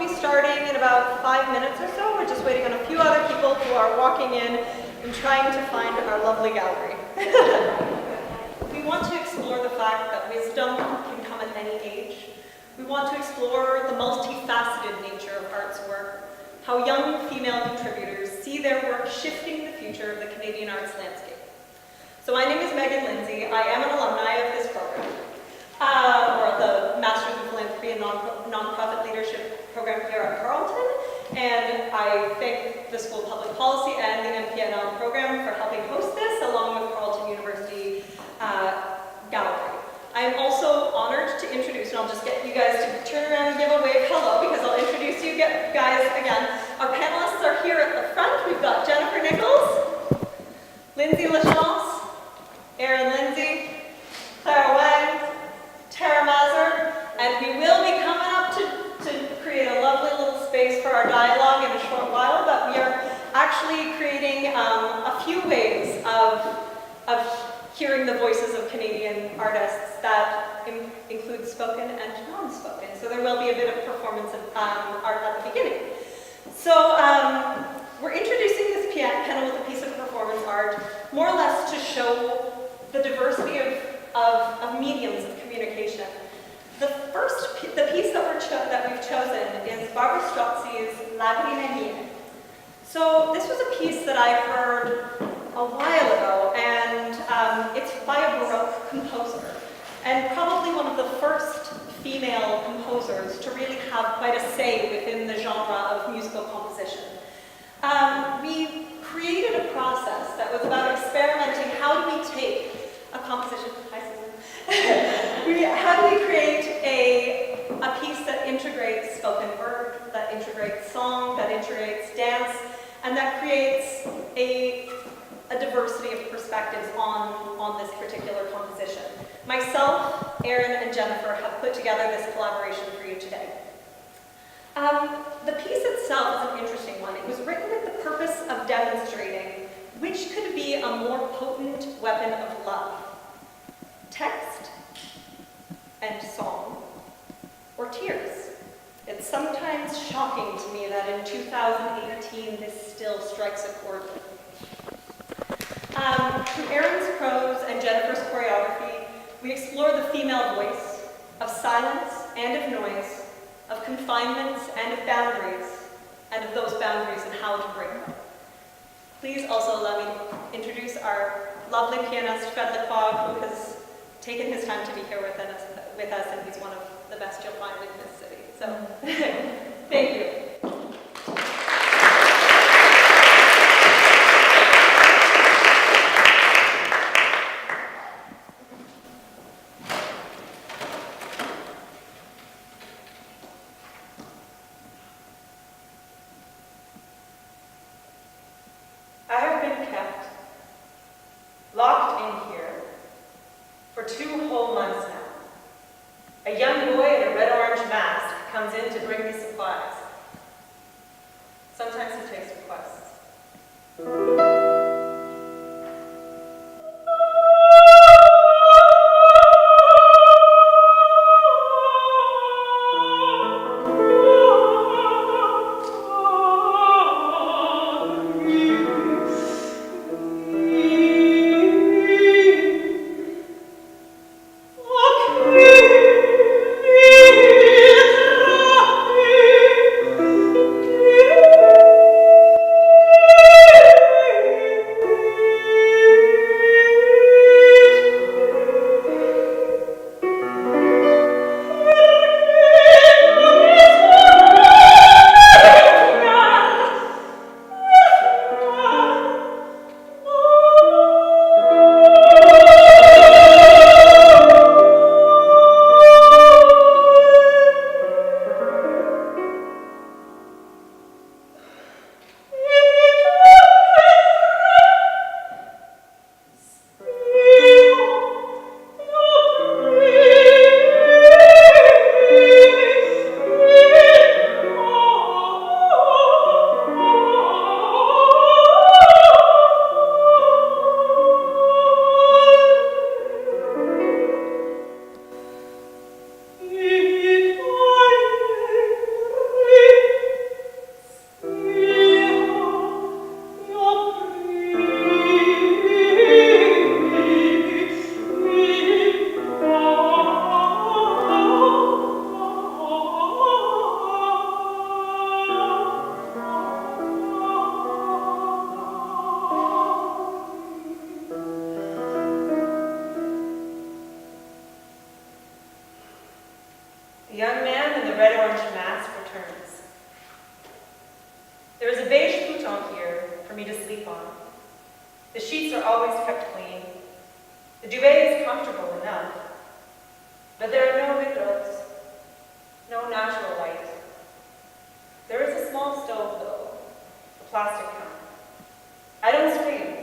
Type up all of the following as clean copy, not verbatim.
be starting in about 5 minutes or so. We're just waiting on a few other people who are walking in and trying to find our lovely gallery. We want to explore the fact that wisdom can come at any age. We want to explore the multifaceted nature of art's work, how young female contributors see their work shifting the future of the Canadian arts landscape. So my name is Meghan Lindsay. I am an alumni of this program, or the Masters in Philanthropy and Nonprofit Leadership program here at Carleton, and I thank the School of Public Policy and the MPNL program for helping host this, along with Carleton University Gallery. I am also honored to introduce, and I'll just get you guys to turn around and give a wave hello, because I'll introduce you guys again. Our panelists are here at the front. We've got Jennifer Nichols, Lindsay Lachance, Erin Lindsay, Clara Weng, Mazurk, and we will be coming up to create a lovely little space for our dialogue in a short while, but we are actually creating a few ways of hearing the voices of Canadian artists that include spoken and non-spoken. So there will be a bit of performance of art at the beginning. So we're introducing this panel with a piece of performance art, more or less to show the diversity of mediums of communication. The piece that we've chosen is Barbara Strozzi's Lacrime. So this was a piece that I heard a while ago, and it's by a Baroque composer, and probably one of the first female composers to really have quite a say within the genre of musical composition. We created a process that was about experimenting. How do we take a composition? Hi, Susan. How do we create a piece that integrates spoken word, that integrates song, that integrates dance, and that creates a diversity of perspectives on this particular composition. Myself, Erin, and Jennifer have put together this collaboration for you today. The piece itself is an interesting one. It was written with the purpose of demonstrating which could be a more potent weapon of love: text and song, or tears. It's sometimes shocking to me that in 2018 this still strikes a chord with me. Through Erin's prose and Jennifer's choreography, we explore the female voice of silence and of noise, of confinements and of boundaries, and of those boundaries and how to break them. Please also allow me to introduce our lovely pianist, Fred Lachance, who has taken his time to be here with us, and he's one of the best you'll find in this city. So, thank you. for me to sleep on. The sheets are always kept clean. The duvet is comfortable enough. But there are no windows, no natural light. There is a small stove, though, a plastic kind. I don't scream.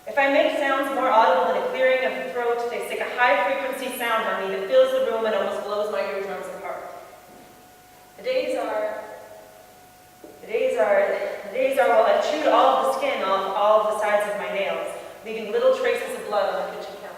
If I make sounds more audible than a clearing of the throat, they stick a high-frequency sound on me that fills the room and almost blows my eardrums apart. The days are while I've chewed all of the skin off all of the sides of my nails, leaving little traces of blood on the kitchen counter.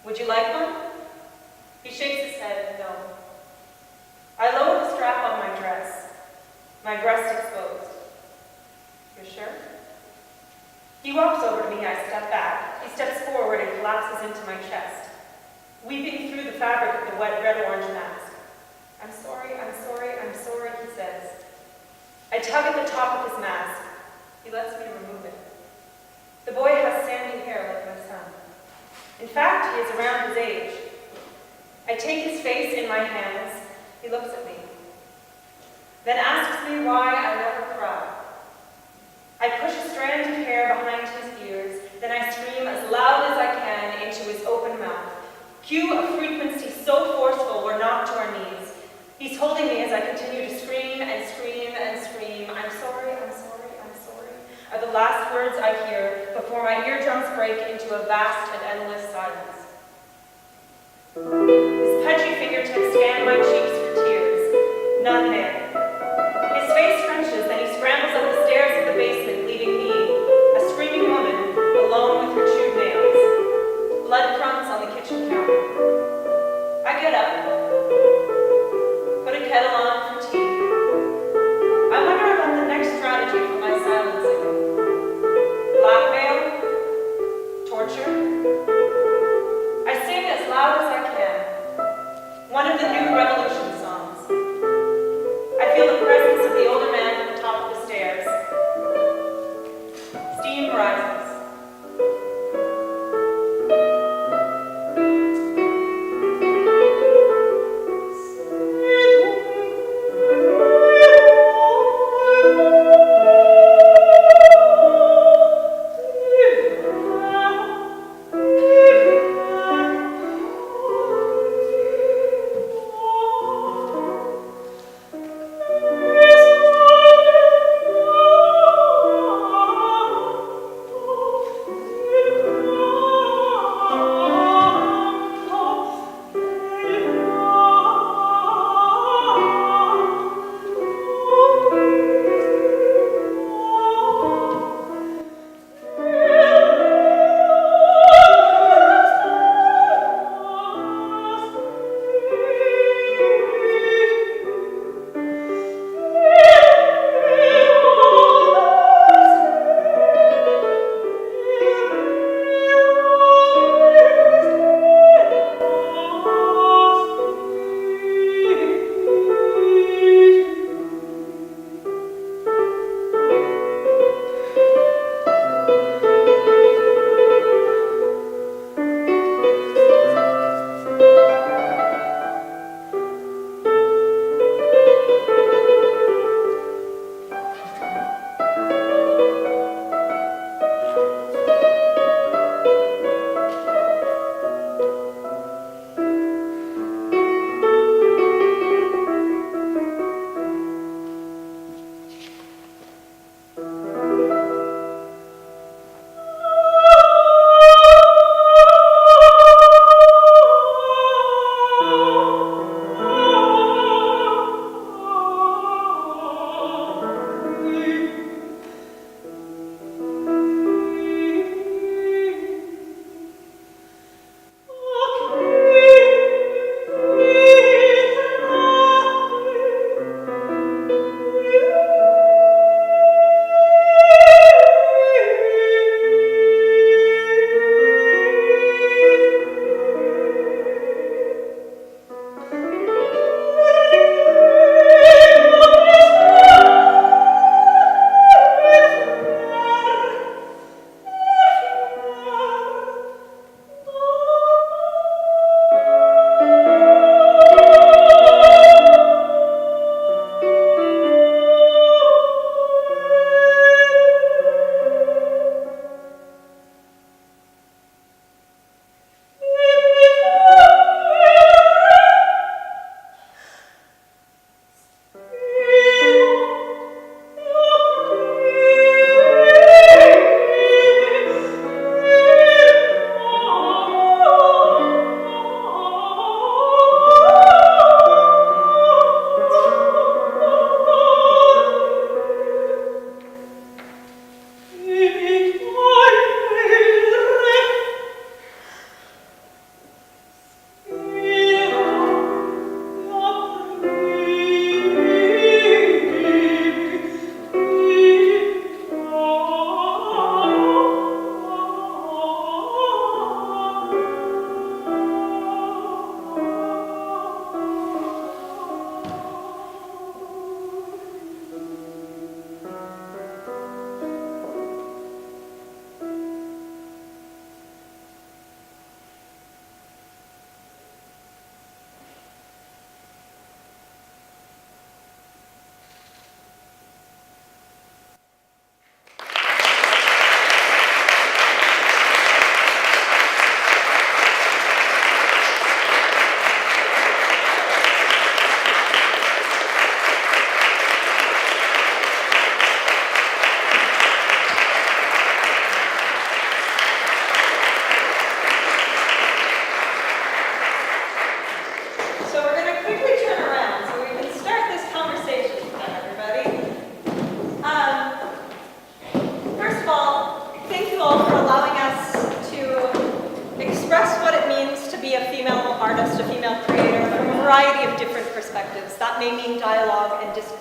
Would you like one? He shakes his head, no. I lower the strap on my dress, my breast exposed. You're sure? He walks over to me, I step back. He steps forward and collapses into my chest, weeping through the fabric of the wet red-orange mask. I'm sorry, he says. I tug at the top of his mask. He lets me remove it. The boy has sandy hair like my son. In fact, he is around his age. I take his face in my hands. He looks at me, then asks me why I never cry. I push a strand of hair behind his ears, then I scream as loud as I can into his open mouth. Cue a frequency so forceful we're knocked to our knees. He's holding me as I continue to scream and scream and scream. I'm sorry, are the last words I hear before my eardrums break into a vast and endless silence. His pudgy fingertips scan my cheeks for tears. None there. His face crunches, then he scrambles up the stairs of the basement, leaving me, a screaming woman, alone with her chewed nails. Blood crumbs on the kitchen counter. I get up, put a kettle on for tea. I wonder about the next strategy for my silencing. Blackmail? Torture? I sing as loud as I can. One of the new revolutions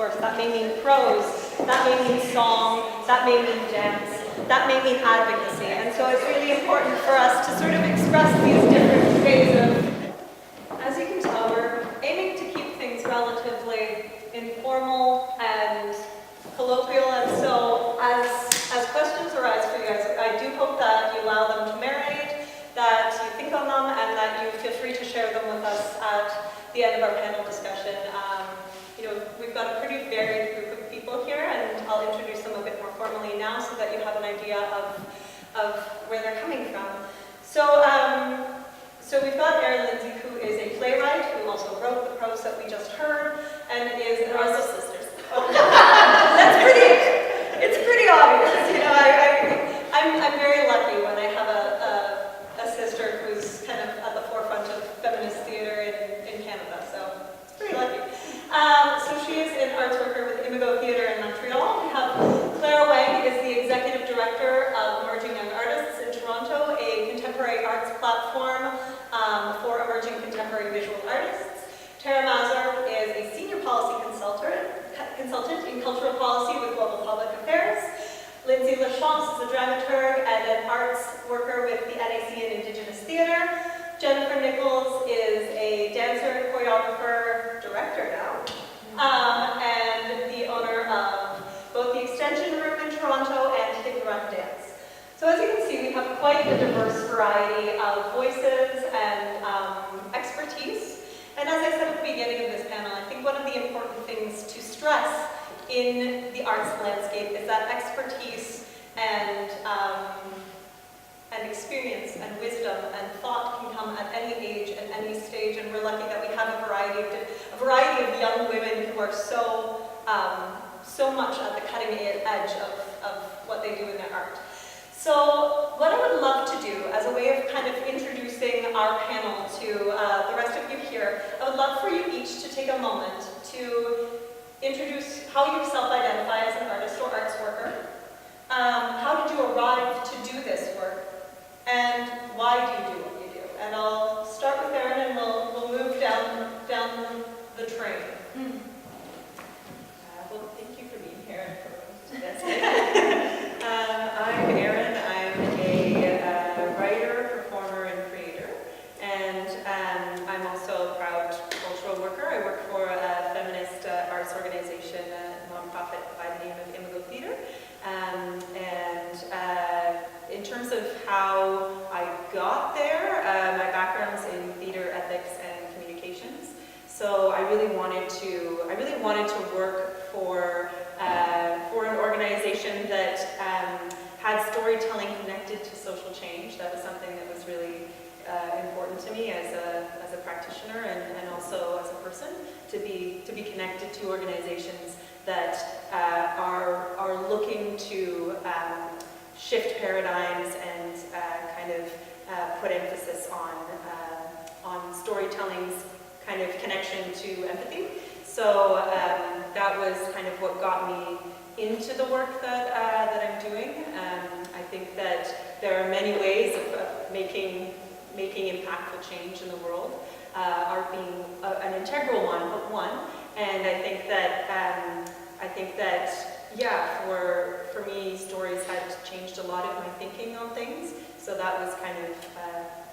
course. That may mean prose, that may mean song, that may mean dance, that may mean advocacy. And so it's really important for us to sort of express these different ways of, as you can tell, we're aiming to keep things relatively informal and colloquial. And so as questions arise for you guys, I do hope that you allow them to marinate, that you think on them, and that you feel free to share them with us at the end of our panel discussion. We've got a pretty varied group of people here, and I'll introduce them a bit more formally now so that you have an idea of where they're coming from. So we've got Erin Lindsay, who is a playwright, who also wrote the prose that we just heard, and is an artist. Sisters. Oh, it's pretty obvious. I'm very lucky when I have a sister who's kind of at the forefront of feminist theater in Canada, so it's pretty lucky. So she is an arts worker with Imago Theatre in Montreal. We have Clara Weng, is the executive director of Emerging Young Artists in Toronto, a contemporary arts platform for emerging contemporary visual artists. Mazurk is a senior policy consultant in cultural policy with Global Public Affairs. Lindsay Lachance is a dramaturg and an arts worker with the NAC and Indigenous Theatre. Nichols is a dancer, choreographer, director now, and the owner of both the Extension Room in Toronto and Hidden Run Dance. So as you can see, we have quite a diverse variety of voices and expertise. And as I said at the beginning of this panel, I think one of the important things to stress in the arts landscape is that expertise and experience and wisdom and thought can come at any age and any stage, and we're lucky that we have a variety of young women who are so much at the cutting edge of what they do in their art. So what I would love to do as a way of kind of introducing our panel to the rest of you here, I would love for you each to take a moment to introduce how you self-identify as an artist or arts worker. How did you arrive to do this work? And why do you do what you do? And I'll start with Erin, and we'll move down the train. Well, thank you for being here and for hosting this. I'm Erin. I'm a writer, performer, and creator, and I'm also a proud cultural worker. I work for a feminist arts organization, a nonprofit by the name of Imago Theatre. In terms of how I got there, my background's in theater ethics and communications. So I really wanted to work for an organization that had storytelling connected to social change. That was something that was really important to me as a practitioner and also as a person, to be connected to organizations that are looking to shift paradigms and kind of put emphasis on storytelling's kind of connection to empathy. So that was kind of what got me into the work that I'm doing. I think that there are many ways of making impactful change in the world, art being an integral one, but one. And I think that yeah, for me, stories had changed a lot of my thinking on things. So that was kind of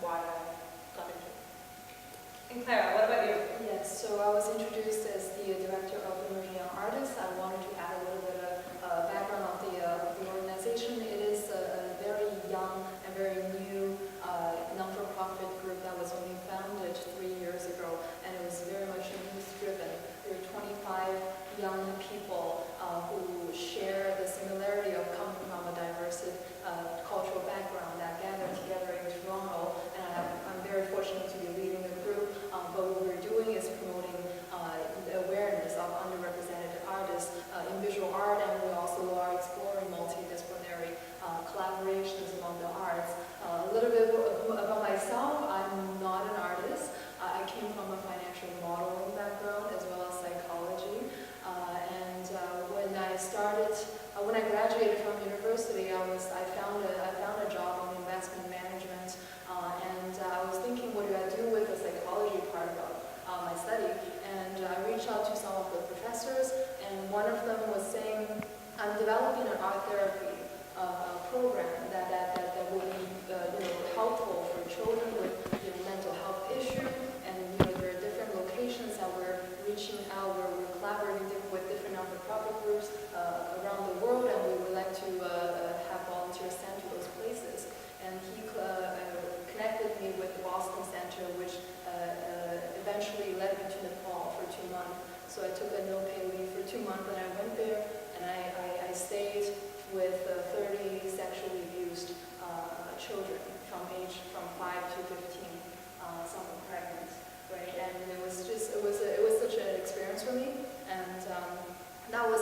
why I got into it. And Clara, what about you? Yes, so I was introduced as the director of Emerging Young Artists. I wanted to add a little bit of background of the organization. It is a very young and very new non-for-profit group that was only founded 3 years ago, and it was very much youth-driven. There were 25 young people who share the similarity of coming from a diverse cultural background that gathered together in Toronto. And I'm very fortunate to be leading the group. But what we're doing is promoting the awareness of underrepresented artists in visual art, and we also are exploring multidisciplinary collaborations among the arts. A little bit about myself, I'm not an artist. I came from a financial modeling background as well as psychology. When I graduated from university, I found a job in investment management, and I was thinking, what do I do with the psychology part of my study? And I reached out to some of the professors, and and one of them was saying, I'm developing an art therapy program that will be helpful for children with mental health issues, and there are different locations that we're reaching out, where we're collaborating with different non-profit groups around the world, and we would like to have volunteers sent to those places. And he connected me with the Boston Center, which eventually led me to Nepal for 2 months. So I took a no-pay leave for 2 months, and I went there, and I stayed with 30 sexually abused children from 5 to 15, some were pregnant, right? And it was such an experience for me, and that was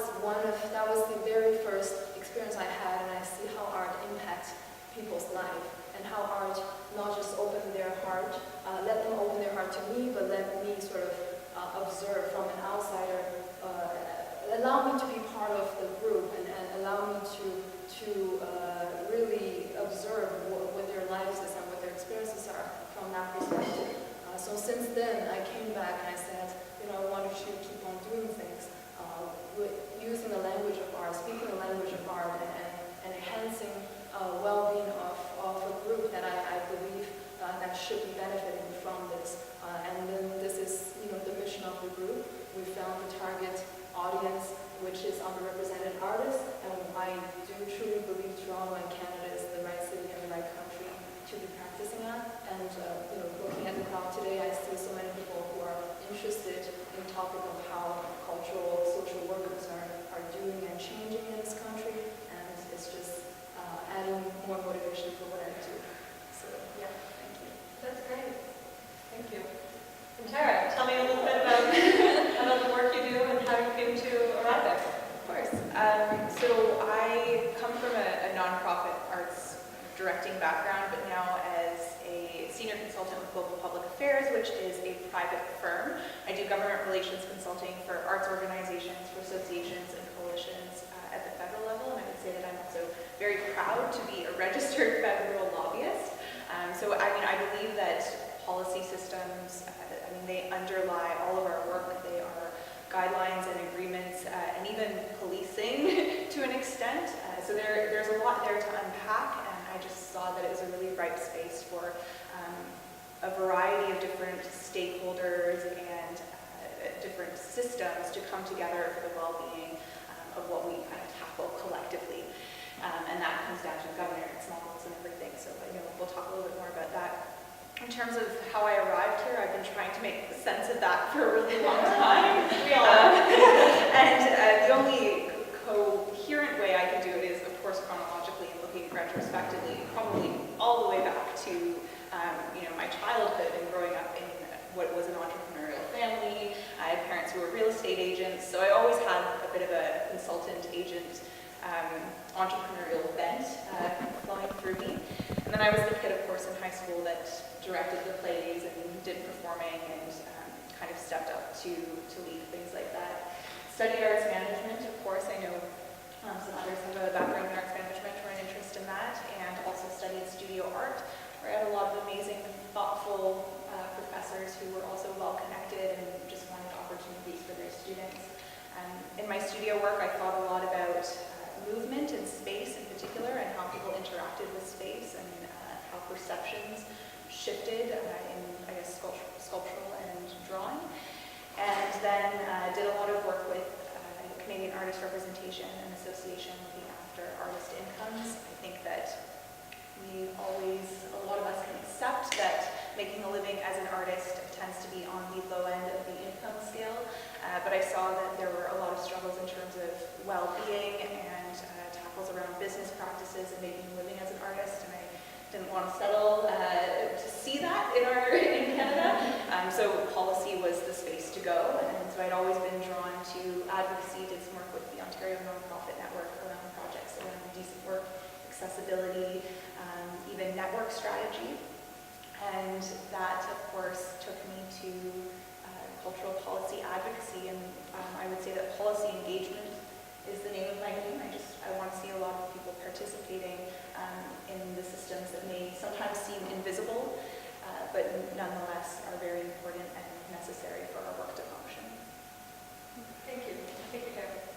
the very first experience I had, and I see how art impacts people's life, and how art not just opened their heart, let them open their heart to me, but let me sort of observe from an outsider, allow me to be part of the group, and allow me to really observe what their lives is and what their experiences are from that perspective. So since then, I came back and I said, I wanted to keep on doing things, using the language of art, speaking the language of art, and enhancing well-being of a group that I believe that should be benefiting from this. And then this is, the mission of the group. We found the target audience, which is underrepresented artists, and I do truly believe Toronto and Canada is the right city and the right country to be practicing at. And looking at the crowd today, I see so many people who are interested in talking about how cultural, social workers are doing and changing in this country, and it's just adding more motivation for what I do. So yeah, thank you. That's great. Thank you. And Clara, tell me a little bit about the work you do and how you came to arrive there. Of course. So I come from a nonprofit arts directing background, but now as a senior consultant with Global Public Affairs, which is a private firm. I do government relations consulting for arts organizations, for associations and coalitions at the federal level, and I would say that I'm also very proud to be a registered federal lobbyist. So I believe that policy systems, they underlie all of our work. They are guidelines and agreements, and even policing to an extent. So there's a lot there to unpack, and I just saw that it was a really ripe space for a variety of different stakeholders and different systems to come together for the well-being of what we kind of tackle collectively. And that comes down to governance models and everything. So we'll talk a little bit more about that. In terms of how I arrived here, I've been trying to make sense of that for a really long time. We all are. And the only coherent way I can do it is, of course, chronologically and looking retrospectively, probably all the way back to my childhood and growing up in what was an entrepreneurial family. I had parents who were real estate agents, so I always had a bit of a consultant agent entrepreneurial bent flowing through me. And then I was the kid, of course, in high school that directed the plays and did performing and kind of stepped up to lead things like that. Studied arts management, of course. I know some others have a background in arts management or an interest in that, and also studied studio art, where I had a lot of amazing, thoughtful professors who were also well-connected and just wanted opportunities for their students. In my studio work, I thought a lot about movement and space in particular, and how people interacted with space, and how perceptions shifted in, I guess, sculptural and drawing. And then did a lot of work with Canadian Artist Representation and Association, looking after artist incomes. I think that a lot of us can accept that making a living as an artist tends to be on the low end of the income scale, but I saw that there were a lot of struggles in terms of well-being and tackles around business practices and making a living as an artist, and I didn't want to settle to see that in Canada. So policy was the space to go, and so I'd always been drawn to advocacy, did some work with the Ontario Nonprofit Network around projects around decent work, accessibility, even network strategy. And that, of course, took me to cultural policy advocacy, and I would say that policy engagement is the name of my game. I want to see a lot of people participating in the systems that may sometimes seem invisible, but nonetheless are very important and necessary for our work to function. Thank you. Thank you, Karen.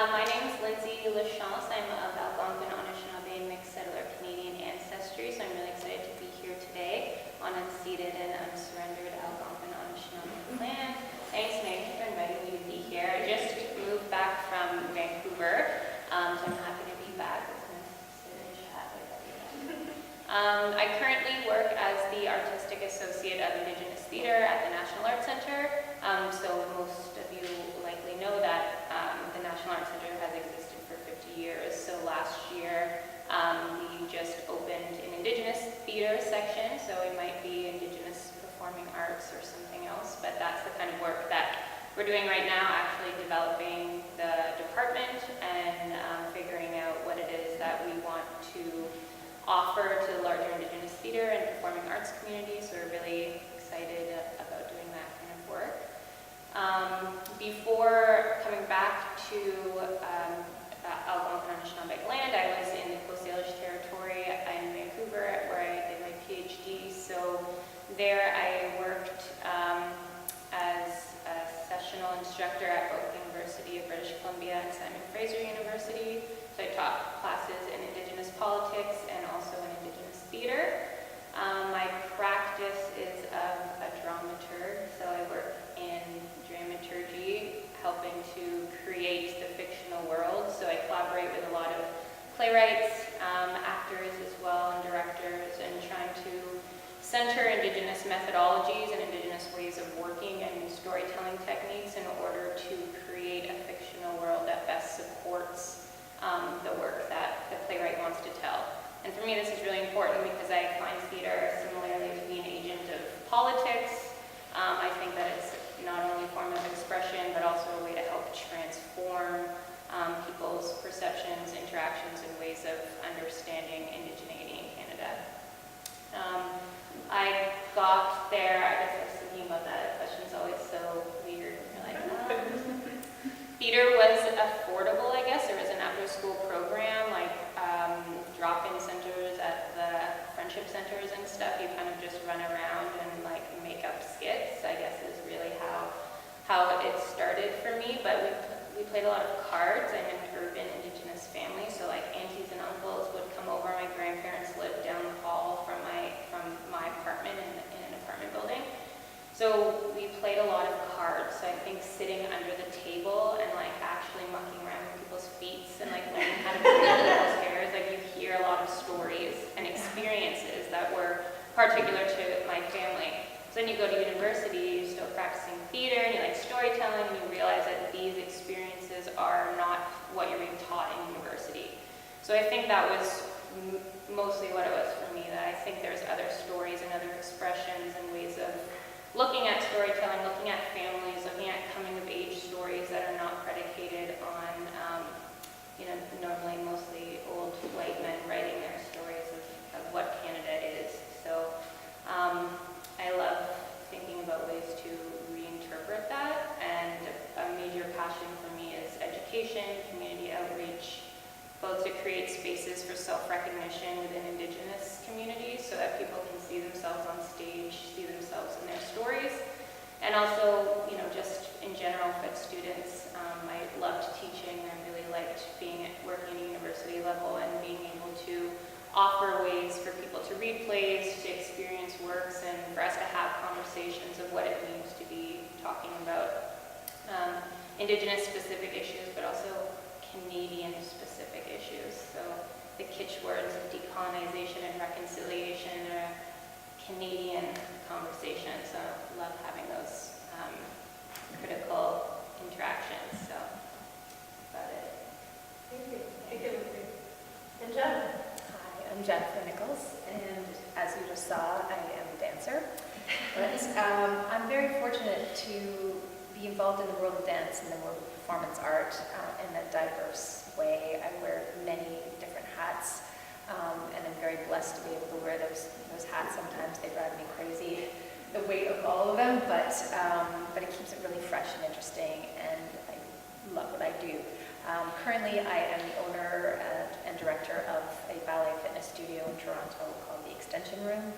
My name is Lindsay Lachance. I'm of Algonquin, Anishinaabe, mixed settler Canadian ancestry, so I'm really excited to be here today on unceded and unsurrendered Algonquin, Anishinaabe land. Thanks, Meghan, for inviting me to be here. I just moved back from Vancouver, so I'm happy to be back. It's nice to sit and chat with everyone. I currently work as the Artistic Associate of Indigenous Theatre at the National Arts Centre. So most of you likely know that the National Arts Centre has existed for 50 years. So last year we just opened an Indigenous theatre section, so it might be Indigenous performing arts or something else, but that's the kind of work that we're doing right now, actually developing the department and figuring out what it is that we want to offer to the larger Indigenous theatre and performing arts community, so we're really excited about doing that kind of work. Before coming back to Algonquin Anishinaabe land, I was in the Coast Salish territory in Vancouver where I did my PhD. So there I worked as a sessional instructor at both the University of British Columbia and Simon Fraser University. So I taught classes in Indigenous politics and also in Indigenous theatre. My practice is of a dramaturg, so I work in dramaturgy, helping to create the fictional world. So I collaborate with a lot of playwrights, actors as well, and directors, and trying to center Indigenous methodologies and Indigenous ways of working and storytelling techniques in order to create a fictional world that best supports the work that the playwright wants to tell. And for me, this is really important because I find theater similarly to be an agent of politics. I think that it's not only a form of expression, but also a way to help transform people's perceptions, interactions, and ways of understanding indigeneity in Canada. I got there, I guess I was thinking about that. The question's always so weird. You're like, theater was affordable, I guess. There was an after-school program, like drop-in centers at the friendship centers and stuff. You kind of just run around and like make up skits, I guess is really how it started for me. But we played a lot of cards. I'm an urban Indigenous family, so like aunties and uncles would come over. My grandparents lived down the hall from my apartment in an apartment building. So we played a lot of cards. So I think sitting under the table and like actually mucking around with people's feet and like learning how to do people's hairs, like you hear a lot of stories and experiences that were particular to my family. So then you go to university, you're still practicing theater, and you like storytelling, and you realize that these experiences are not what you're being taught in university. So I think that was mostly what it was for me, that I think there's other stories and other expressions and ways of looking at storytelling, looking at families, looking at coming-of-age stories that are not predicated on, normally mostly old white men writing their stories of what Canada is. So I love thinking about ways to reinterpret that, and a major passion for me is education, community outreach, both to create spaces for self-recognition within Indigenous communities so that people can see themselves on stage, see themselves in their stories, and also, just in general with students. I loved teaching. I really liked working at a university level and being able to offer ways for people to read plays, to experience works, and for us to have conversations of what it means to be talking about Indigenous specific issues, but also Canadian specific issues. So the kitsch words of decolonization and reconciliation are Canadian conversations. So I love having those critical interactions. So that's about it. Thank you. Thank you, Lindsay. And Jen? Hi, I'm Jennifer Nichols, and as you just saw, I am a dancer. But I'm very fortunate to be involved in the world of dance and the world of performance art in a diverse way. I wear many different hats, and I'm very blessed to be able to wear those hats. Sometimes they drive me crazy, the weight of all of them, but it keeps it really fresh and interesting, and I love what I do. Currently, I am the owner and director of a ballet fitness studio in Toronto called the Extension Room.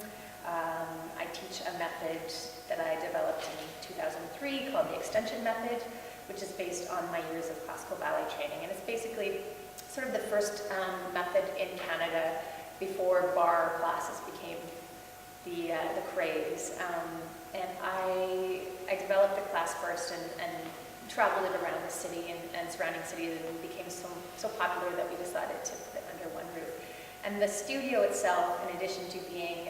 I teach a method that I developed in 2003 called the Extension Method, which is based on my years of classical ballet training. And it's basically sort of the first method in Canada before bar classes became the craze. And I developed the class first and traveled it around the city and surrounding cities, and it became so popular that we decided to put it under one roof. And the studio itself, in addition to being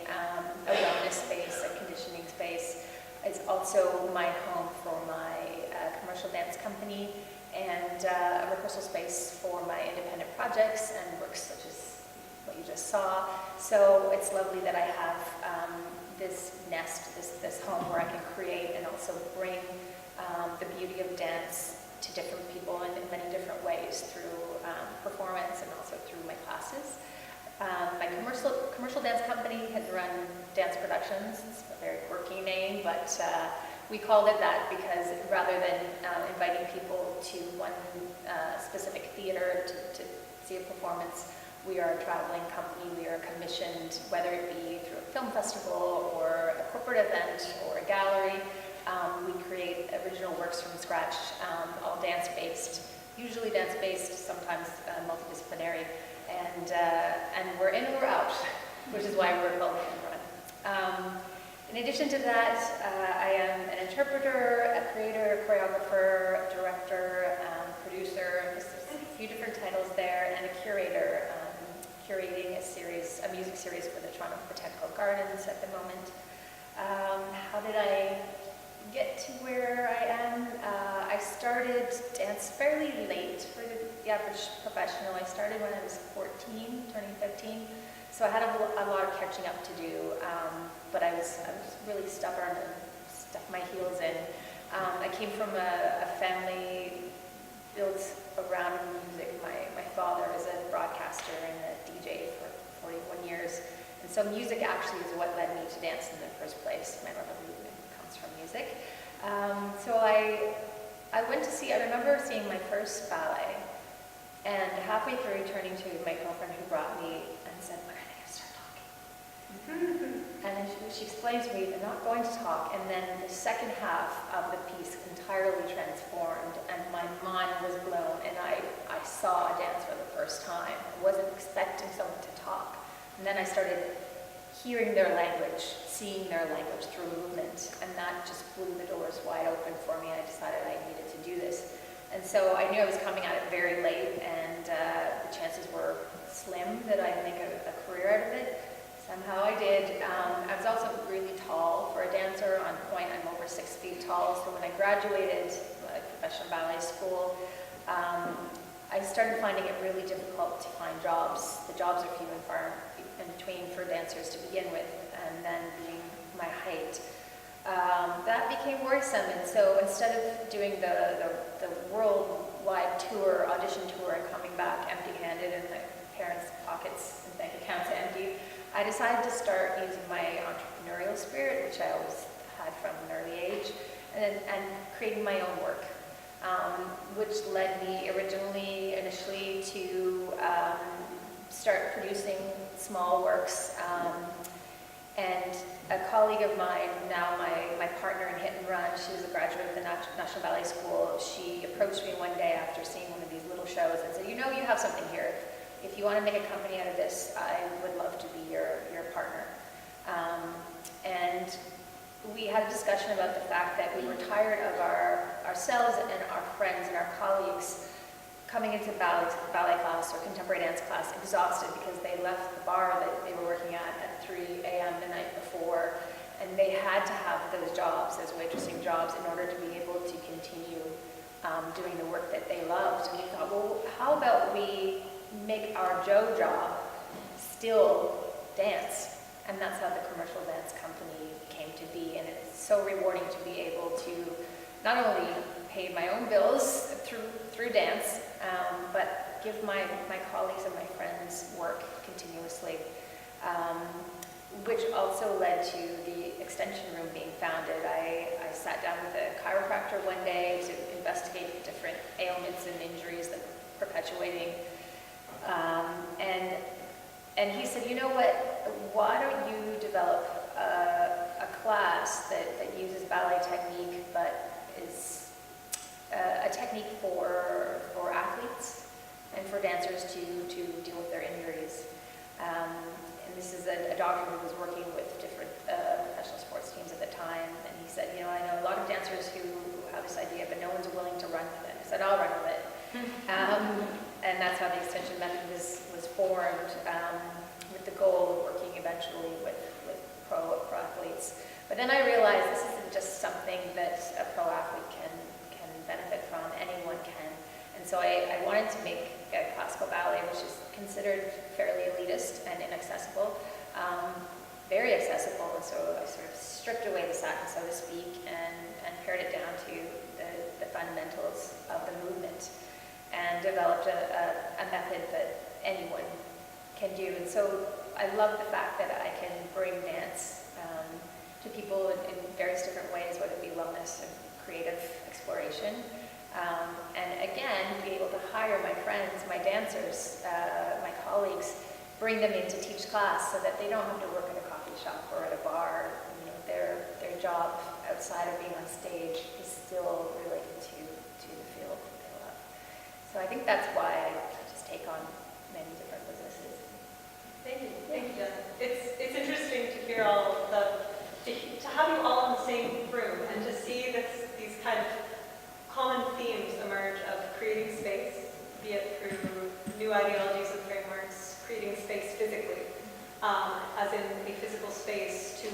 a wellness space, a conditioning space, is also my home for my commercial dance company and a rehearsal space for my independent projects and works such as what you just saw. So it's lovely that I have this nest, this home where I can create and also bring the beauty of dance to different people in many different ways through performance and also through my classes. My commercial dance company has run dance productions. It's a very quirky name, but we called it that because rather than inviting people to one specific theater to see a performance, we are a traveling company. We are commissioned, whether it be through a film festival or a corporate event or a gallery. We create original works from scratch, all dance-based, usually dance-based, sometimes multidisciplinary, and we're in or we're out, which is why we're called Run. In addition to that, I am an interpreter, a creator, a choreographer, director, producer, just a few different titles there, and a curator, curating a music series for the Toronto Botanical Gardens at the moment. How did I get to where I am? I started dance fairly late for the average professional. I started when I was 14, turning 15. So I had a lot of catching up to do, but I was really stubborn and stuck my heels in. I came from a family built around music. My father is a broadcaster and a DJ for 41 years. And so music actually is what led me to dance in the first place. My love of movement comes from music. So I went to see, I remember seeing my first ballet, and halfway through turning to my girlfriend who brought me and said, "We're going to start talking." And then she explained to me, "They're not going to talk." And then the second half of the piece entirely transformed, and my mind was blown, and I saw a dance for the first time. I wasn't expecting someone to talk. And then I started hearing their language, seeing their language through movement, and that just blew the doors wide open for me. I decided I needed to do this. And so I knew I was coming at it very late, and the chances were slim that I'd make a career out of it. Somehow I did. I was also really tall for a dancer. On point, I'm over 6 feet tall. So when I graduated professional ballet school, I started finding it really difficult to find jobs. The jobs are few and far in between for dancers to begin with, and then being my height. That became worrisome, and so instead of doing the worldwide tour, audition tour, and coming back empty-handed and my parents' pockets and bank accounts empty, I decided to start using my entrepreneurial spirit, which I always had from an early age, and creating my own work, which led me initially to start producing small works. And a colleague of mine, now my partner in Hit and Run, she was a graduate of the National Ballet School. She approached me one day after seeing one of these little shows and said, "You know, you have something here. If you want to make a company out of this, I would love to be your partner." And we had a discussion about the fact that we were tired of ourselves and our friends and our colleagues coming into ballet class or contemporary dance class exhausted because they left the bar that they were working at 3 a.m. the night before, and they had to have those jobs, those waitressing jobs, in order to be able to continue doing the work that they loved. And we thought, well, how about we make our job still dance? And that's how the commercial dance company came to be, and it's so rewarding to be able to not only pay my own bills through dance, but give my colleagues and my friends work continuously, which also led to the extension room being founded. I sat down with a chiropractor one day to investigate the different ailments and injuries that were perpetuating, and he said, "You know what, why don't you develop a class that uses ballet technique but is a technique for athletes and for dancers to deal with their injuries. And this is a doctor who was working with different professional sports teams at the time, and he said, I know a lot of dancers who have this idea, but no one's willing to run with it. I said, I'll run with it. And that's how the extension method was formed, with the goal of working eventually with pro athletes. But then I realized this isn't just something that a pro athlete can benefit from, anyone can. And so I wanted to make classical ballet, which is considered fairly elitist and inaccessible, very accessible. And so I sort of stripped away the satin, so to speak, and pared it down to the fundamentals of the movement, and developed a method that anyone can do. And so I love the fact that I can bring dance to people in various different ways, whether it be wellness and creative exploration. And again, be able to hire my friends, my dancers, my colleagues, bring them in to teach class so that they don't have to work at a coffee shop or at a bar. Their job outside of being on stage is still related to the field that they love. So I think that's why I just take on many different businesses. Thank you, Jen. It's interesting to hear to have you all in the same room and to see these kind of common themes emerge of creating space, be it through new ideologies and frameworks, creating space physically, as in a physical space to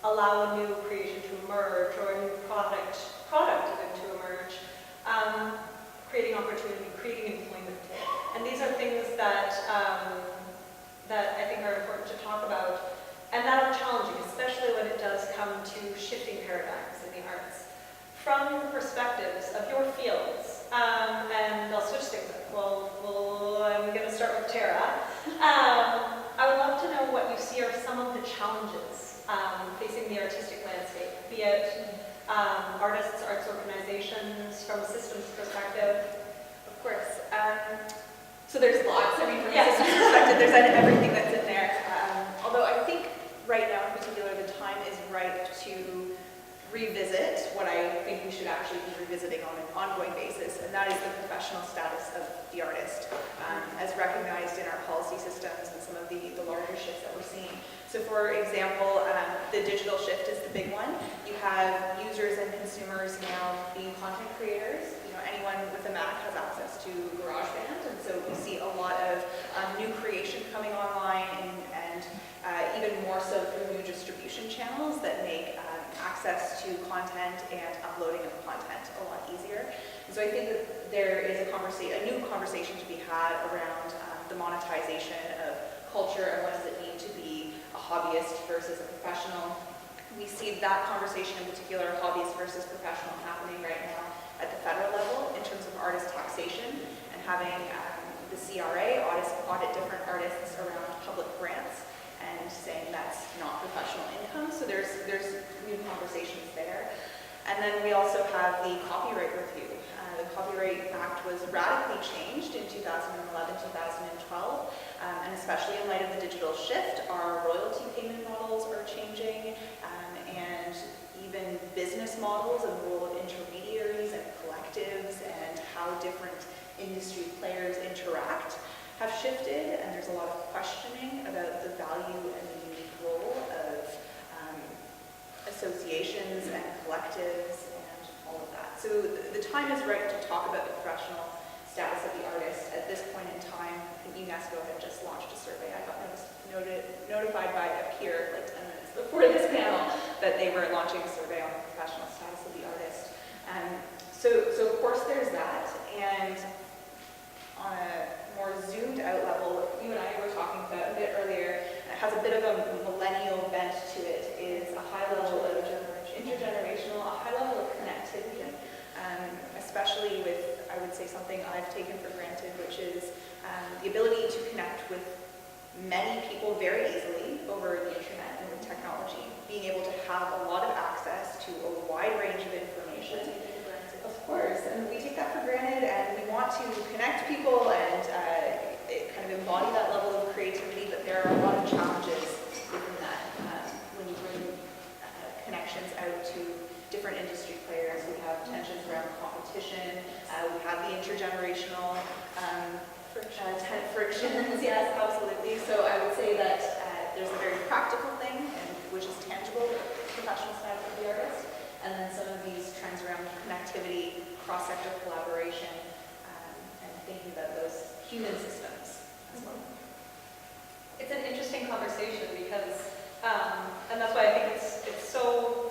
allow a new creation to emerge, or a new product even to emerge, creating opportunity, creating employment. And these are things that I think are important to talk about, and that are challenging, especially when it does come to shifting paradigms in the arts. From your perspectives of your fields, and I'll switch things up. Well, I'm going to start with Tara. I would love to know what you see are some of the challenges facing the artistic landscape, be it artists, arts organizations, from a systems perspective. Of course. So there's lots. I mean, from a systems perspective, there's everything that's in there. Although I think right now in particular, the time is right to revisit what I think we should actually be revisiting on an ongoing basis, and that is the professional status of the artist, as recognized in our policy systems and some of the larger shifts that we're seeing. So for example, the digital shift is the big one. You have users and consumers now being content creators. Anyone with a Mac has access to GarageBand, and so we see a lot of new creation coming online, and even more so through new distribution channels that make access to content and uploading of content a lot easier. And so I think that there is a new conversation to be had around the monetization of culture, and what does it mean to be a hobbyist versus a professional. We see that conversation in particular, hobbyist versus professional, happening right now at the federal level in terms of artist taxation, and having the CRA audit different artists around public grants, and saying that's not professional income. So there's new conversations there. And then we also have the copyright review. The Copyright Act was radically changed in 2011, 2012, and especially in light of the digital shift, our royalty payment models are changing, and even business models and the role of intermediaries and collectives and how different industry players interact have shifted, and there's a lot of questioning about the value and the unique role of associations and collectives and all of that. So the time is right to talk about the professional status of the artist. At this point in time, UNESCO had just launched a survey. I got notified by a peer like 10 minutes before this panel that they were launching a survey on the professional status of the artist. So of course there's that, and on a more zoomed out level, you and I were talking about a bit earlier, it has a bit of a millennial bent to it, is a high level of intergenerational, a high level of connectivity, especially with, I would say, something I've taken for granted, which is the ability to connect with many people very easily over the internet and with technology, being able to have a lot of access to a wide range of information. Of course, and we take that for granted, and we want to connect people and kind of embody that level of creativity, but there are a lot of challenges within that when you bring connections out to different industry players the intergenerational kind of frictions. Yes, absolutely. So I would say that there's a very practical thing, which is tangible, the professional side of the artist, and then some of these trends around connectivity, cross-sector collaboration, and thinking about those human systems as well. It's an interesting conversation because, and that's why I think it's so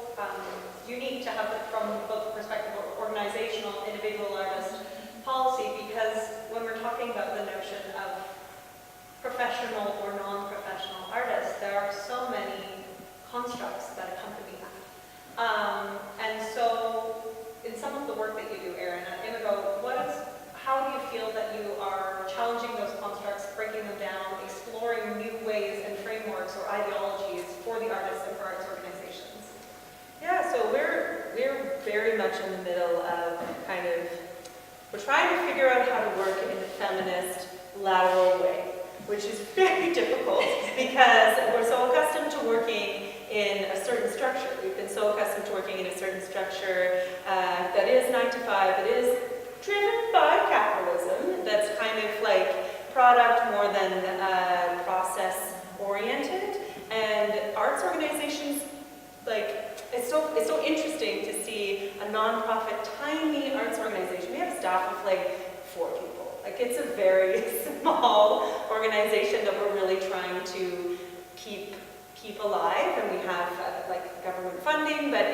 unique to have it from both the perspective of organizational, individual artist policy, because when we're talking about the notion of professional or non-professional artists, there are so many constructs that accompany that. And so, in some of the work that you do, Erin, at Imago, how do you feel that you are challenging those constructs, breaking them down, exploring new ways and frameworks or ideologies for the artists and for arts organizations? Yeah, so we're very much in the middle of we're trying to figure out how to work in a feminist, lateral way, which is very difficult because we're so accustomed to working in a certain structure. We've been so accustomed to working in a certain structure that is 9 to 5, that is driven by capitalism, that's kind of like product more than process oriented. And arts organizations, it's so interesting to see a nonprofit, tiny arts organization. We have a staff of 4 people. It's a very small organization that we're really trying to keep alive, and we have government funding, but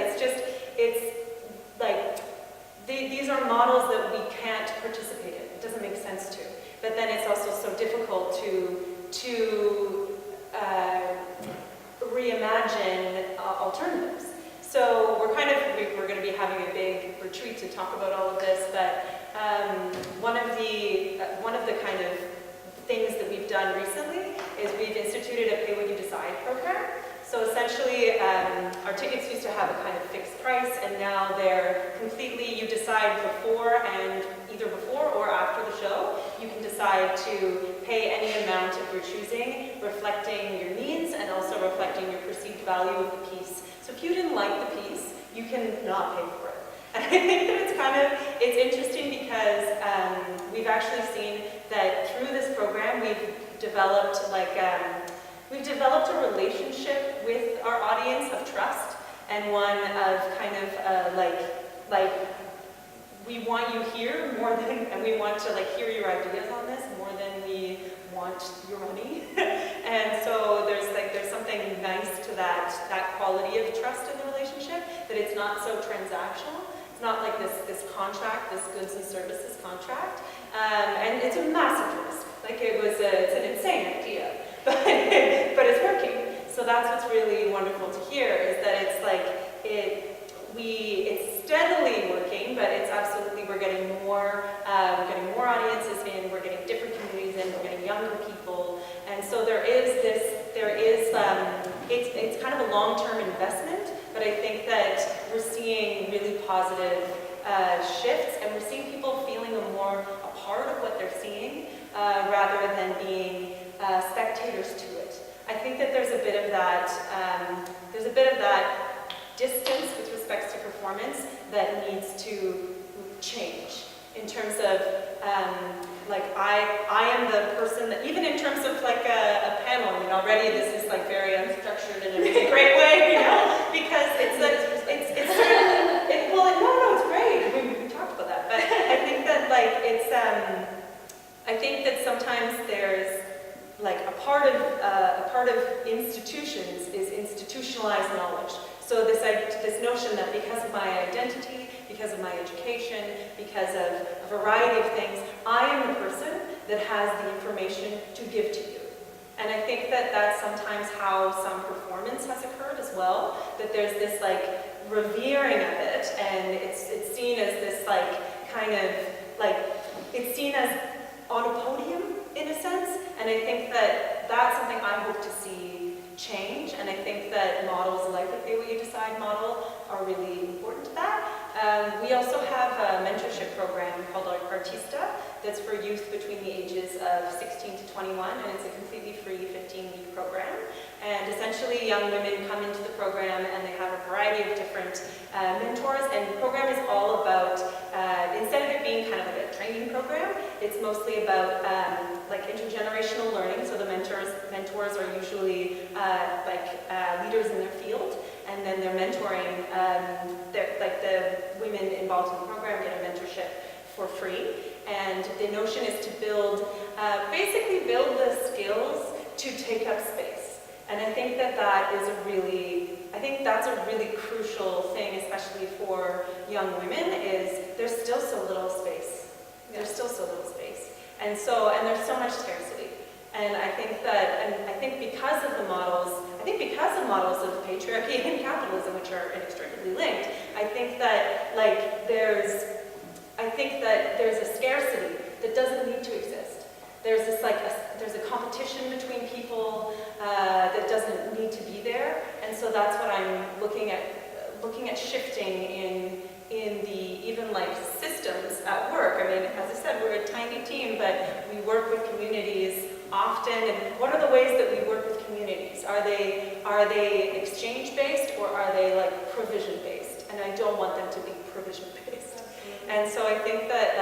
these are models that we can't participate in. It doesn't make sense to. But then it's also so difficult to reimagine alternatives. So we're going to be having a big retreat to talk about all of this, but one of the kind of things that we've done recently is we've instituted a Pay What You Decide program. So essentially, our tickets used to have a kind of fixed price, and now they're completely, you decide either before or after the show, you can decide to pay any amount of your choosing, reflecting your needs and also reflecting your perceived value of the piece. So if you didn't like the piece, you can not pay for it. And I think that it's interesting because we've actually seen that through this program, we've developed a relationship with our audience of trust, and one of we want you here more than, and we want to hear your ideas on this more than we want your money. And so there's something nice to that quality of trust in the relationship, that it's not so transactional. It's not like this contract, this goods and services contract, and it's a massive risk. It's an insane idea, but it's working. So that's what's really wonderful to hear, is that it's steadily working, but it's absolutely, we're getting more audiences in, we're getting different communities in, we're getting younger people, and so it's kind of a long-term investment, but I think that we're seeing really positive shifts, and we're seeing people feeling more a part of what they're seeing, rather than being spectators to it. I think that there's a bit of that distance with respect to performance that needs to change in terms of I am the person that, even in terms of a panel, already this is very unstructured in a great way, because it's great. We talked about that, but I think that I think that sometimes there's a part of institutions is institutionalized knowledge. So this notion that because of my identity, because of my education, because of a variety of things, I am the person that has the information to give to you. And I think that that's sometimes how some performance has occurred as well, that there's this revering of it, and it's seen as this it's seen as on a podium in a sense, and I think that that's something I hope to see change, and I think that models like the Pay What You Decide model are really important to that. We also have a mentorship program called Artista that's for youth between the ages of 16 to 21, and it's a completely free 15-week program. And essentially young women come into the program and they have a variety of different mentors, and the program is all about, instead of it being kind of a training mostly about like intergenerational learning. So the mentors are usually leaders in their field, and then they're mentoring. Like the women involved in the program get a mentorship for free. And the notion is to basically build the skills to take up space. And I think that's a really crucial thing, especially for young women, is there's still so little space. There's still so little space. And there's so much scarcity. And I think because of models of patriarchy and capitalism, which are inextricably linked, I think that there's a scarcity that doesn't need to exist. There's a competition between people that doesn't need to be there, and so that's what I'm looking at shifting in the even systems at work. I mean, as I said, we're a tiny team, but we work with communities often. And what are the ways that we work with communities? Are they exchange based, or are they provision based? And I don't want them to be provision based. And so I think that